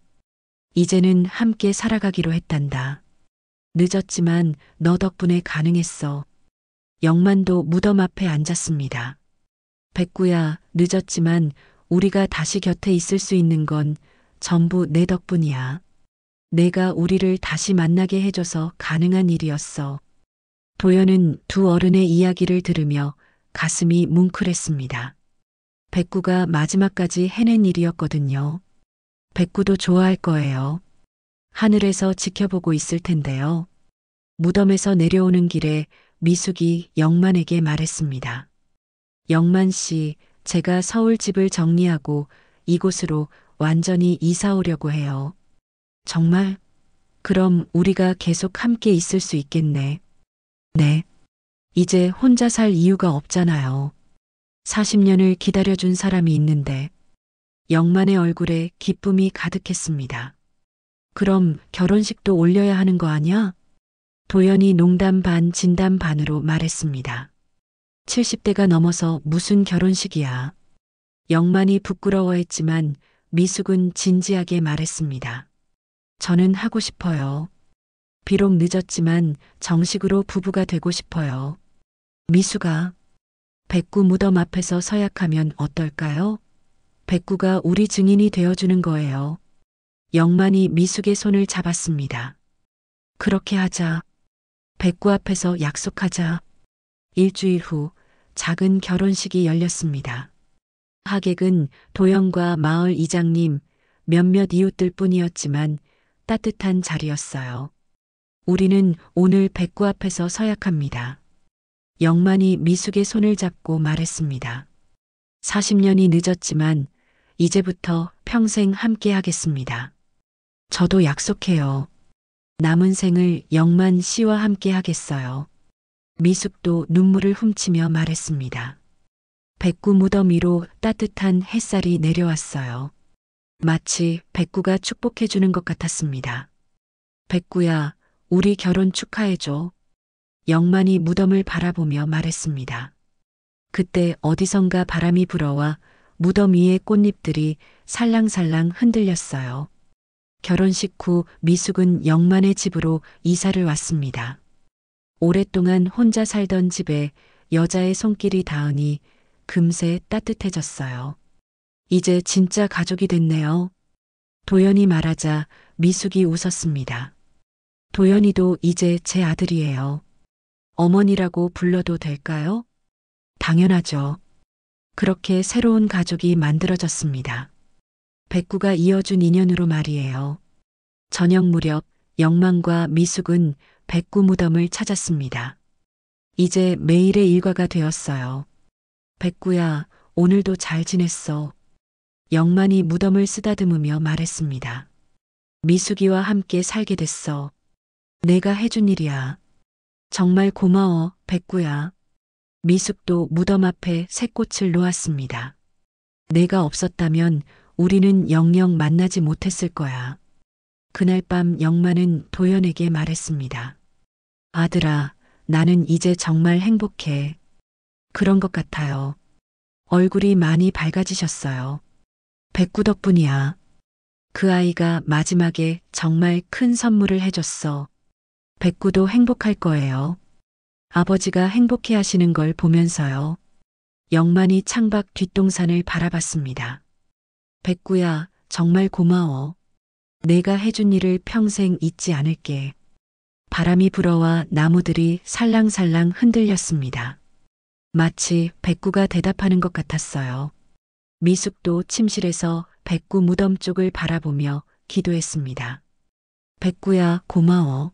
S1: 이제는 함께 살아가기로 했단다. 늦었지만 너 덕분에 가능했어. 영만도 무덤 앞에 앉았습니다. 백구야, 늦었지만 우리가 다시 곁에 있을 수 있는 건 전부 내 덕분이야. 내가 우리를 다시 만나게 해줘서 가능한 일이었어. 도연은 두 어른의 이야기를 들으며 가슴이 뭉클했습니다. 백구가 마지막까지 해낸 일이었거든요. 백구도 좋아할 거예요. 하늘에서 지켜보고 있을 텐데요. 무덤에서 내려오는 길에 미숙이 영만에게 말했습니다. 영만 씨, 제가 서울 집을 정리하고 이곳으로 완전히 이사 오려고 해요. 정말? 그럼 우리가 계속 함께 있을 수 있겠네. 네. 이제 혼자 살 이유가 없잖아요. 40년을 기다려준 사람이 있는데 영만의 얼굴에 기쁨이 가득했습니다. 그럼 결혼식도 올려야 하는 거 아냐? 도연이 농담 반 진담 반으로 말했습니다. 70대가 넘어서 무슨 결혼식이야. 영만이 부끄러워했지만 미숙은 진지하게 말했습니다. 저는 하고 싶어요. 비록 늦었지만 정식으로 부부가 되고 싶어요. 미숙아, 백구 무덤 앞에서 서약하면 어떨까요? 백구가 우리 증인이 되어주는 거예요. 영만이 미숙의 손을 잡았습니다. 그렇게 하자. 백구 앞에서 약속하자. 일주일 후 작은 결혼식이 열렸습니다. 하객은 도연과 마을 이장님, 몇몇 이웃들 뿐이었지만 따뜻한 자리였어요. 우리는 오늘 백구 앞에서 서약합니다. 영만이 미숙의 손을 잡고 말했습니다. 40년이 늦었지만 이제부터 평생 함께 하겠습니다. 저도 약속해요. 남은 생을 영만 씨와 함께 하겠어요. 미숙도 눈물을 훔치며 말했습니다. 백구 무덤 위로 따뜻한 햇살이 내려왔어요. 마치 백구가 축복해주는 것 같았습니다. 백구야, 우리 결혼 축하해줘. 영만이 무덤을 바라보며 말했습니다. 그때 어디선가 바람이 불어와 무덤 위의 꽃잎들이 살랑살랑 흔들렸어요. 결혼식 후 미숙은 영만의 집으로 이사를 왔습니다. 오랫동안 혼자 살던 집에 여자의 손길이 닿으니 금세 따뜻해졌어요. 이제 진짜 가족이 됐네요. 도연이 말하자 미숙이 웃었습니다. 도연이도 이제 제 아들이에요. 어머니라고 불러도 될까요? 당연하죠. 그렇게 새로운 가족이 만들어졌습니다. 백구가 이어준 인연으로 말이에요. 저녁 무렵 영만과 미숙은 백구 무덤을 찾았습니다. 이제 매일의 일과가 되었어요. 백구야, 오늘도 잘 지냈어. 영만이 무덤을 쓰다듬으며 말했습니다. 미숙이와 함께 살게 됐어. 내가 해준 일이야. 정말 고마워, 백구야. 미숙도 무덤 앞에 새꽃을 놓았습니다. 내가 없었다면 우리는 영영 만나지 못했을 거야. 그날 밤 영만은 도연에게 말했습니다. 아들아, 나는 이제 정말 행복해. 그런 것 같아요. 얼굴이 많이 밝아지셨어요. 백구 덕분이야. 그 아이가 마지막에 정말 큰 선물을 해줬어. 백구도 행복할 거예요. 아버지가 행복해 하시는 걸 보면서요. 영만이 창밖 뒷동산을 바라봤습니다. 백구야, 정말 고마워. 내가 해준 일을 평생 잊지 않을게. 바람이 불어와 나무들이 살랑살랑 흔들렸습니다. 마치 백구가 대답하는 것 같았어요. 미숙도 침실에서 백구 무덤 쪽을 바라보며 기도했습니다. 백구야, 고마워.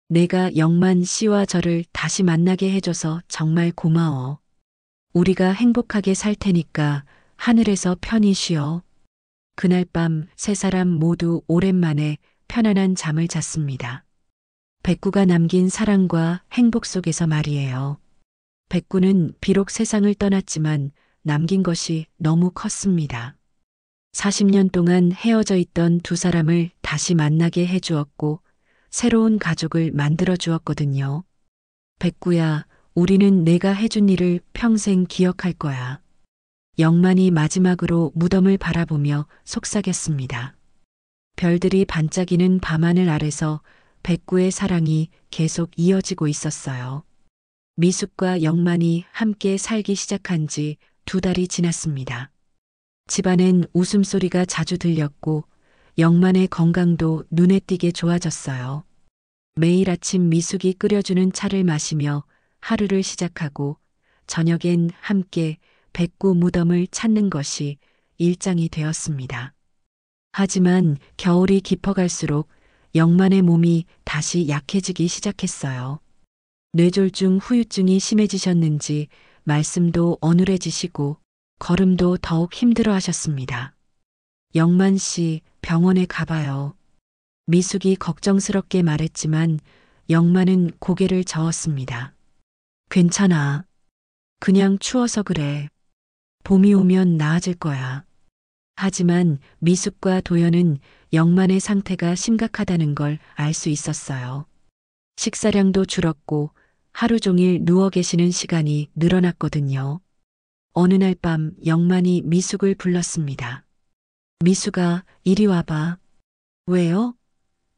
S1: 내가 영만 씨와 저를 다시 만나게 해줘서 정말 고마워. 우리가 행복하게 살 테니까 하늘에서 편히 쉬어. 그날 밤 세 사람 모두 오랜만에 편안한 잠을 잤습니다. 백구가 남긴 사랑과 행복 속에서 말이에요. 백구는 비록 세상을 떠났지만 남긴 것이 너무 컸습니다. 40년 동안 헤어져 있던 두 사람을 다시 만나게 해주었고 새로운 가족을 만들어 주었거든요. 백구야, 우리는 내가 해준 일을 평생 기억할 거야. 영만이 마지막으로 무덤을 바라보며 속삭였습니다. 별들이 반짝이는 밤하늘 아래서 백구의 사랑이 계속 이어지고 있었어요. 미숙과 영만이 함께 살기 시작한 지 2달이 지났습니다. 집안엔 웃음소리가 자주 들렸고 영만의 건강도 눈에 띄게 좋아졌어요. 매일 아침 미숙이 끓여주는 차를 마시며 하루를 시작하고 저녁엔 함께 백구 무덤을 찾는 것이 일상이 되었습니다. 하지만 겨울이 깊어갈수록 영만의 몸이 다시 약해지기 시작했어요. 뇌졸중 후유증이 심해지셨는지 말씀도 어눌해지시고 걸음도 더욱 힘들어 하셨습니다. 영만 씨, 병원에 가봐요. 미숙이 걱정스럽게 말했지만 영만은 고개를 저었습니다. 괜찮아. 그냥 추워서 그래. 봄이 오면 나아질 거야. 하지만 미숙과 도연은 영만의 상태가 심각하다는 걸 알 수 있었어요. 식사량도 줄었고 하루 종일 누워 계시는 시간이 늘어났거든요. 어느 날 밤 영만이 미숙을 불렀습니다. 미숙아, 이리 와봐. 왜요?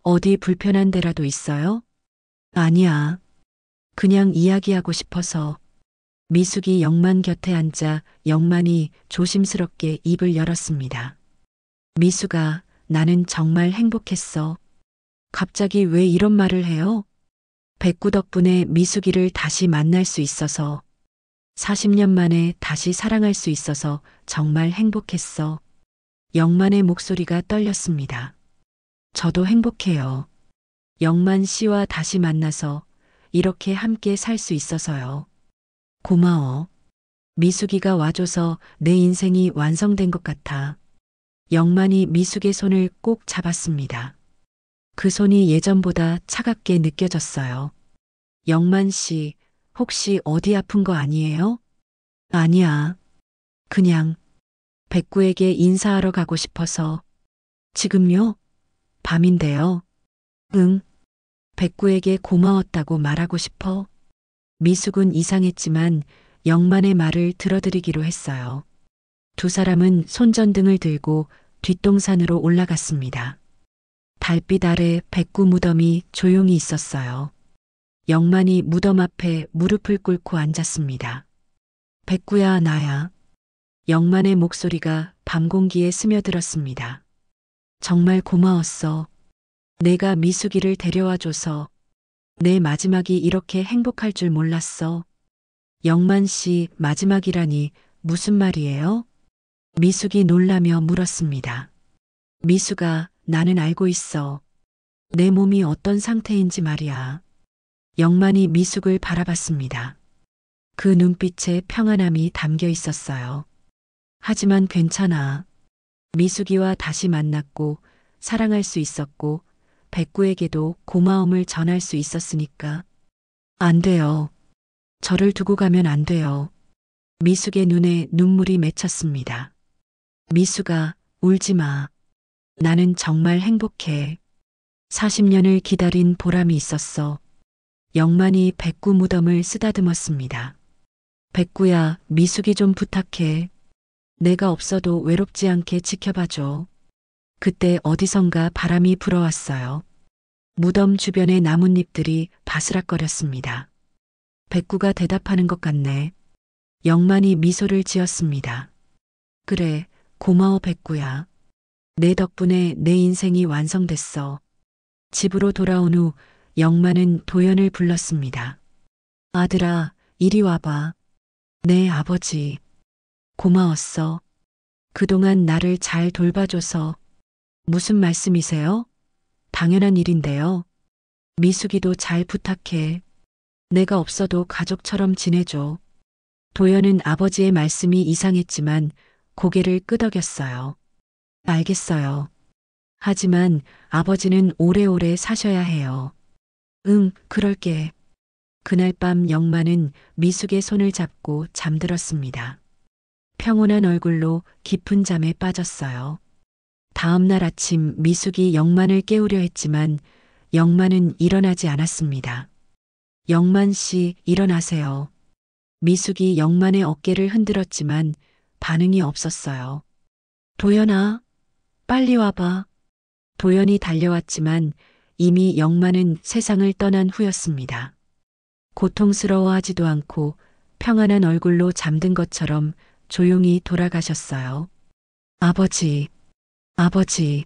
S1: 어디 불편한 데라도 있어요? 아니야. 그냥 이야기하고 싶어서. 미숙이 영만 곁에 앉자 영만이 조심스럽게 입을 열었습니다. 미숙아, 나는 정말 행복했어. 갑자기 왜 이런 말을 해요? 백구 덕분에 미숙이를 다시 만날 수 있어서 40년 만에 다시 사랑할 수 있어서 정말 행복했어. 영만의 목소리가 떨렸습니다. 저도 행복해요. 영만 씨와 다시 만나서 이렇게 함께 살 수 있어서요. 고마워. 미숙이가 와줘서 내 인생이 완성된 것 같아. 영만이 미숙의 손을 꼭 잡았습니다. 그 손이 예전보다 차갑게 느껴졌어요. 영만 씨, 혹시 어디 아픈 거 아니에요? 아니야. 그냥 백구에게 인사하러 가고 싶어서. 지금요? 밤인데요. 응. 백구에게 고마웠다고 말하고 싶어. 미숙은 이상했지만 영만의 말을 들어드리기로 했어요. 두 사람은 손전등을 들고 뒷동산으로 올라갔습니다. 달빛 아래 백구 무덤이 조용히 있었어요. 영만이 무덤 앞에 무릎을 꿇고 앉았습니다. 백구야, 나야. 영만의 목소리가 밤 공기에 스며들었습니다. 정말 고마웠어. 내가 미숙이를 데려와줘서 내 마지막이 이렇게 행복할 줄 몰랐어. 영만 씨 마지막이라니 무슨 말이에요? 미숙이 놀라며 물었습니다. 미숙아, 나는 알고 있어. 내 몸이 어떤 상태인지 말이야. 영만이 미숙을 바라봤습니다. 그 눈빛에 평안함이 담겨 있었어요. 하지만 괜찮아. 미숙이와 다시 만났고 사랑할 수 있었고 백구에게도 고마움을 전할 수 있었으니까. 안 돼요. 저를 두고 가면 안 돼요. 미숙의 눈에 눈물이 맺혔습니다. 미숙아, 울지 마. 나는 정말 행복해. 40년을 기다린 보람이 있었어. 영만이 백구 무덤을 쓰다듬었습니다. 백구야, 미숙이 좀 부탁해. 내가 없어도 외롭지 않게 지켜봐줘. 그때 어디선가 바람이 불어왔어요. 무덤 주변의 나뭇잎들이 바스락거렸습니다. 백구가 대답하는 것 같네. 영만이 미소를 지었습니다. 그래, 고마워 백구야. 내 덕분에 내 인생이 완성됐어. 집으로 돌아온 후 영만은 도연을 불렀습니다. 아들아, 이리 와봐. 내 아버지. 고마웠어. 그동안 나를 잘 돌봐줘서. 무슨 말씀이세요? 당연한 일인데요. 미숙이도 잘 부탁해. 내가 없어도 가족처럼 지내줘. 도연은 아버지의 말씀이 이상했지만 고개를 끄덕였어요. 알겠어요. 하지만 아버지는 오래오래 사셔야 해요. 응, 그럴게. 그날 밤 영만은 미숙의 손을 잡고 잠들었습니다. 평온한 얼굴로 깊은 잠에 빠졌어요. 다음 날 아침 미숙이 영만을 깨우려 했지만 영만은 일어나지 않았습니다. 영만 씨, 일어나세요. 미숙이 영만의 어깨를 흔들었지만 반응이 없었어요. 도연아, 빨리 와봐. 도연이 달려왔지만 이미 영만은 세상을 떠난 후였습니다. 고통스러워하지도 않고 평안한 얼굴로 잠든 것처럼 조용히 돌아가셨어요. 아버지, 아버지.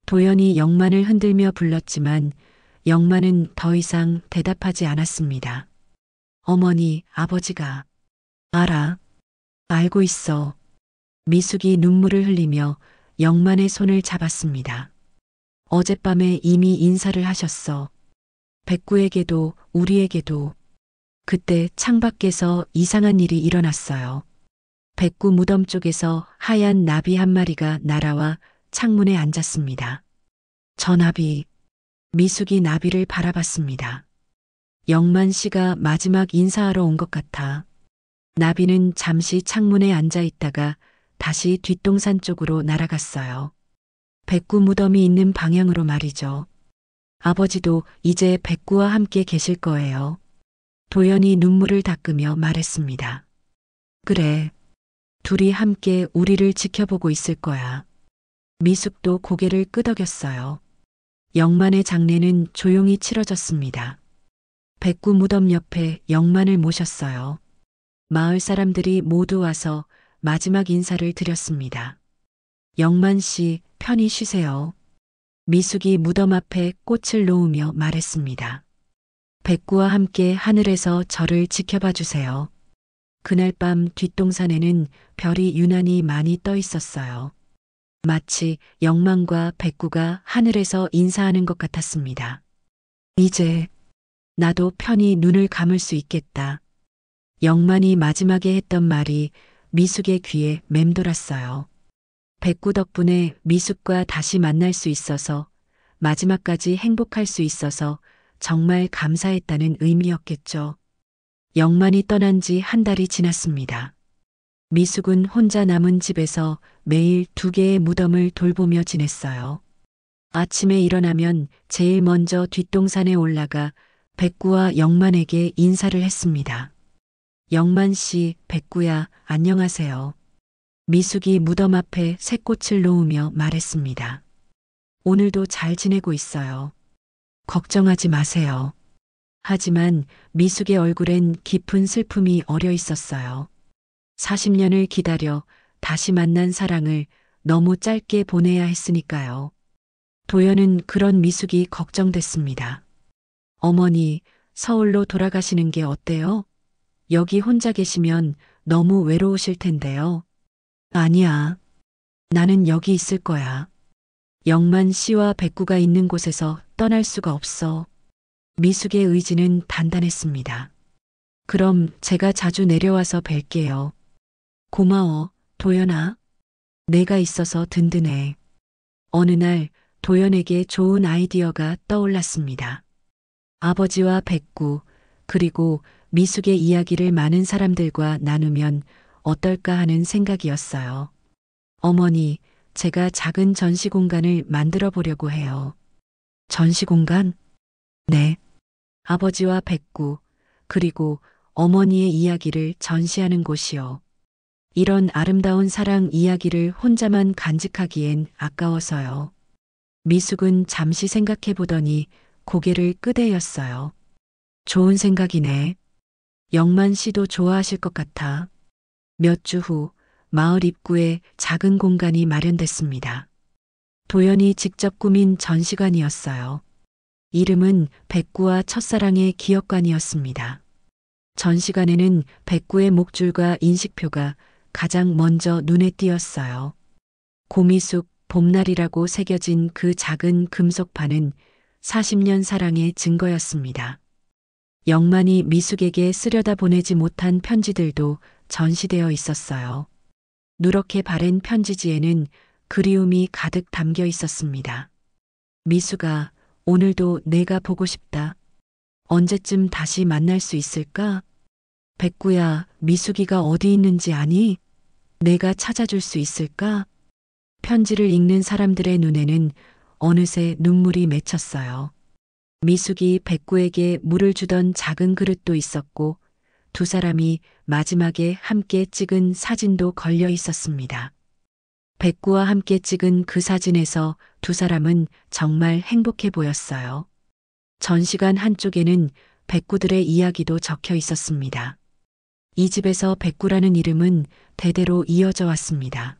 S1: 도연이 영만을 흔들며 불렀지만 영만은 더 이상 대답하지 않았습니다. 어머니, 아버지가. 알아. 알고 있어. 미숙이 눈물을 흘리며 영만의 손을 잡았습니다. 어젯밤에 이미 인사를 하셨어. 백구에게도 우리에게도. 그때 창밖에서 이상한 일이 일어났어요. 백구 무덤 쪽에서 하얀 나비 한 마리가 날아와 창문에 앉았습니다. 저 나비. 미숙이 나비를 바라봤습니다. 영만 씨가 마지막 인사하러 온 것 같아. 나비는 잠시 창문에 앉아 있다가 다시 뒷동산 쪽으로 날아갔어요. 백구 무덤이 있는 방향으로 말이죠. 아버지도 이제 백구와 함께 계실 거예요. 도연이 눈물을 닦으며 말했습니다. 그래. 둘이 함께 우리를 지켜보고 있을 거야. 미숙도 고개를 끄덕였어요. 영만의 장례는 조용히 치러졌습니다. 백구 무덤 옆에 영만을 모셨어요. 마을 사람들이 모두 와서 마지막 인사를 드렸습니다. 영만 씨, 편히 쉬세요. 미숙이 무덤 앞에 꽃을 놓으며 말했습니다. 백구와 함께 하늘에서 저를 지켜봐 주세요. 그날 밤 뒷동산에는 별이 유난히 많이 떠 있었어요. 마치 영만과 백구가 하늘에서 인사하는 것 같았습니다. 이제 나도 편히 눈을 감을 수 있겠다. 영만이 마지막에 했던 말이 미숙의 귀에 맴돌았어요. 백구 덕분에 미숙과 다시 만날 수 있어서 마지막까지 행복할 수 있어서 정말 감사했다는 의미였겠죠. 영만이 떠난 지 한 달이 지났습니다. 미숙은 혼자 남은 집에서 매일 2개의 무덤을 돌보며 지냈어요. 아침에 일어나면 제일 먼저 뒷동산에 올라가 백구와 영만에게 인사를 했습니다. 영만 씨, 백구야, 안녕하세요. 미숙이 무덤 앞에 새꽃을 놓으며 말했습니다. 오늘도 잘 지내고 있어요. 걱정하지 마세요. 하지만 미숙의 얼굴엔 깊은 슬픔이 어려 있었어요. 40년을 기다려 다시 만난 사랑을 너무 짧게 보내야 했으니까요. 도연은 그런 미숙이 걱정됐습니다. 어머니, 서울로 돌아가시는 게 어때요? 여기 혼자 계시면 너무 외로우실 텐데요. 아니야. 나는 여기 있을 거야. 영만 씨와 백구가 있는 곳에서 떠날 수가 없어. 미숙의 의지는 단단했습니다. 그럼 제가 자주 내려와서 뵐게요. 고마워, 도연아. 내가 있어서 든든해. 어느 날 도연에게 좋은 아이디어가 떠올랐습니다. 아버지와 백구, 그리고 미숙의 이야기를 많은 사람들과 나누면 어떨까 하는 생각이었어요. 어머니, 제가 작은 전시 공간을 만들어 보려고 해요. 전시 공간? 네. 아버지와 백구, 그리고 어머니의 이야기를 전시하는 곳이요. 이런 아름다운 사랑 이야기를 혼자만 간직하기엔 아까워서요. 미숙은 잠시 생각해 보더니 고개를 끄덕였어요. 좋은 생각이네. 영만 씨도 좋아하실 것 같아. 몇 주 후 마을 입구에 작은 공간이 마련됐습니다. 도연이 직접 꾸민 전시관이었어요. 이름은 백구와 첫사랑의 기억관이었습니다. 전시관에는 백구의 목줄과 인식표가 가장 먼저 눈에 띄었어요. 고미숙 봄날이라고 새겨진 그 작은 금속판은 40년 사랑의 증거였습니다. 영만이 미숙에게 쓰려다 보내지 못한 편지들도 전시되어 있었어요. 누렇게 바랜 편지지에는 그리움이 가득 담겨 있었습니다. 미숙아, 오늘도 내가 보고 싶다. 언제쯤 다시 만날 수 있을까? 백구야, 미숙이가 어디 있는지 아니? 내가 찾아줄 수 있을까? 편지를 읽는 사람들의 눈에는 어느새 눈물이 맺혔어요. 미숙이 백구에게 물을 주던 작은 그릇도 있었고 두 사람이 마지막에 함께 찍은 사진도 걸려 있었습니다. 백구와 함께 찍은 그 사진에서 두 사람은 정말 행복해 보였어요. 전시관 한쪽에는 백구들의 이야기도 적혀 있었습니다. 이 집에서 백구라는 이름은 대대로 이어져 왔습니다.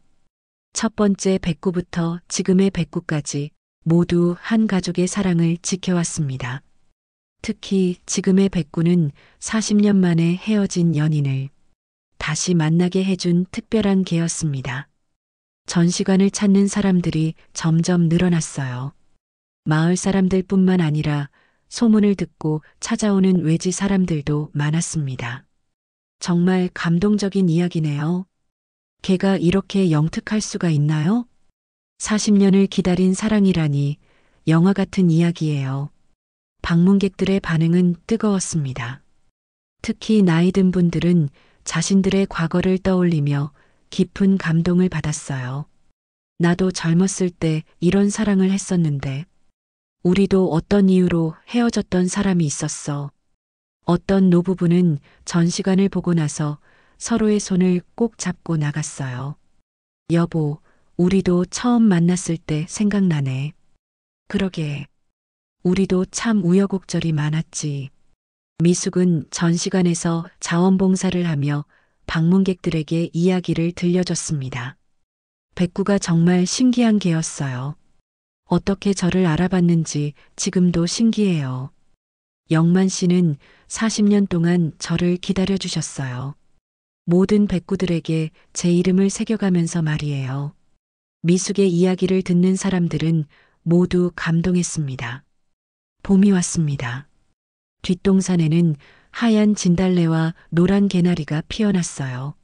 S1: 첫 번째 백구부터 지금의 백구까지 모두 한 가족의 사랑을 지켜왔습니다. 특히 지금의 백구는 40년 만에 헤어진 연인을 다시 만나게 해준 특별한 개였습니다. 전시관을 찾는 사람들이 점점 늘어났어요. 마을 사람들뿐만 아니라 소문을 듣고 찾아오는 외지 사람들도 많았습니다. 정말 감동적인 이야기네요. 걔가 이렇게 영특할 수가 있나요? 40년을 기다린 사랑이라니 영화 같은 이야기예요. 방문객들의 반응은 뜨거웠습니다. 특히 나이 든 분들은 자신들의 과거를 떠올리며 깊은 감동을 받았어요. 나도 젊었을 때 이런 사랑을 했었는데, 우리도 어떤 이유로 헤어졌던 사람이 있었어. 어떤 노부부는 전시관을 보고 나서 서로의 손을 꼭 잡고 나갔어요. 여보, 우리도 처음 만났을 때 생각나네. 그러게. 우리도 참 우여곡절이 많았지. 미숙은 전시관에서 자원봉사를 하며 방문객들에게 이야기를 들려줬습니다. 백구가 정말 신기한 개였어요. 어떻게 저를 알아봤는지 지금도 신기해요. 영만 씨는 40년 동안 저를 기다려주셨어요. 모든 백구들에게 제 이름을 새겨가면서 말이에요. 미숙의 이야기를 듣는 사람들은 모두 감동했습니다. 봄이 왔습니다. 뒷동산에는 하얀 진달래와 노란 개나리가 피어났어요.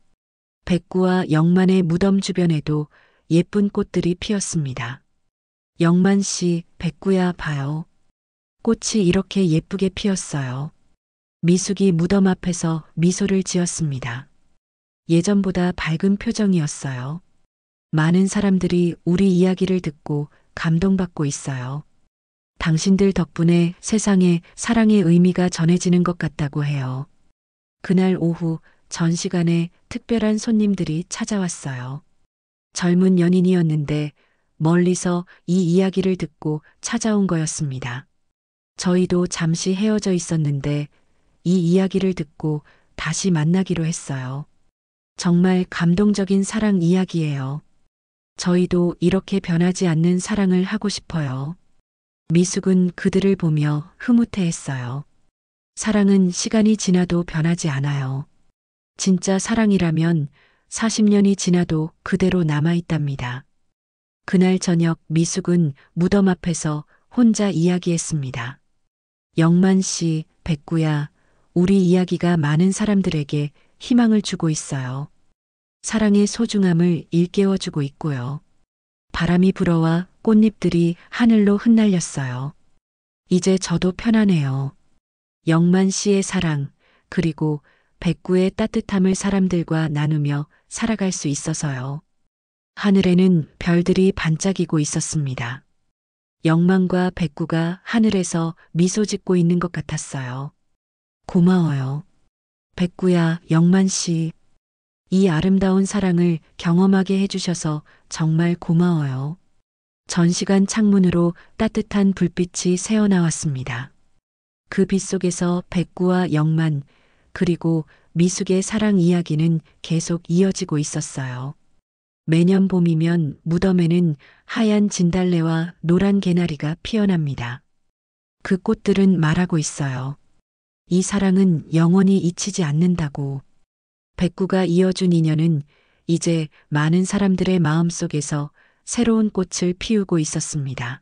S1: 백구와 영만의 무덤 주변에도 예쁜 꽃들이 피었습니다. 영만 씨, 백구야 봐요. 꽃이 이렇게 예쁘게 피었어요. 미숙이 무덤 앞에서 미소를 지었습니다. 예전보다 밝은 표정이었어요. 많은 사람들이 우리 이야기를 듣고 감동받고 있어요. 당신들 덕분에 세상에 사랑의 의미가 전해지는 것 같다고 해요. 그날 오후 전시관에 특별한 손님들이 찾아왔어요. 젊은 연인이었는데 멀리서 이 이야기를 듣고 찾아온 거였습니다. 저희도 잠시 헤어져 있었는데 이 이야기를 듣고 다시 만나기로 했어요. 정말 감동적인 사랑 이야기예요. 저희도 이렇게 변하지 않는 사랑을 하고 싶어요. 미숙은 그들을 보며 흐뭇해했어요. 사랑은 시간이 지나도 변하지 않아요. 진짜 사랑이라면 40년이 지나도 그대로 남아있답니다. 그날 저녁 미숙은 무덤 앞에서 혼자 이야기했습니다. 영만 씨, 백구야, 우리 이야기가 많은 사람들에게 희망을 주고 있어요. 사랑의 소중함을 일깨워주고 있고요. 바람이 불어와 꽃잎들이 하늘로 흩날렸어요. 이제 저도 편하네요. 영만 씨의 사랑, 그리고 백구의 따뜻함을 사람들과 나누며 살아갈 수 있어서요. 하늘에는 별들이 반짝이고 있었습니다. 영만과 백구가 하늘에서 미소 짓고 있는 것 같았어요. 고마워요. 백구야, 영만 씨. 이 아름다운 사랑을 경험하게 해주셔서 정말 고마워요. 전시관 창문으로 따뜻한 불빛이 새어나왔습니다. 그 빛 속에서 백구와 영만, 그리고 미숙의 사랑 이야기는 계속 이어지고 있었어요. 매년 봄이면 무덤에는 하얀 진달래와 노란 개나리가 피어납니다. 그 꽃들은 말하고 있어요. 이 사랑은 영원히 잊히지 않는다고. 백구가 이어준 인연은 이제 많은 사람들의 마음속에서 새로운 꽃을 피우고 있었습니다.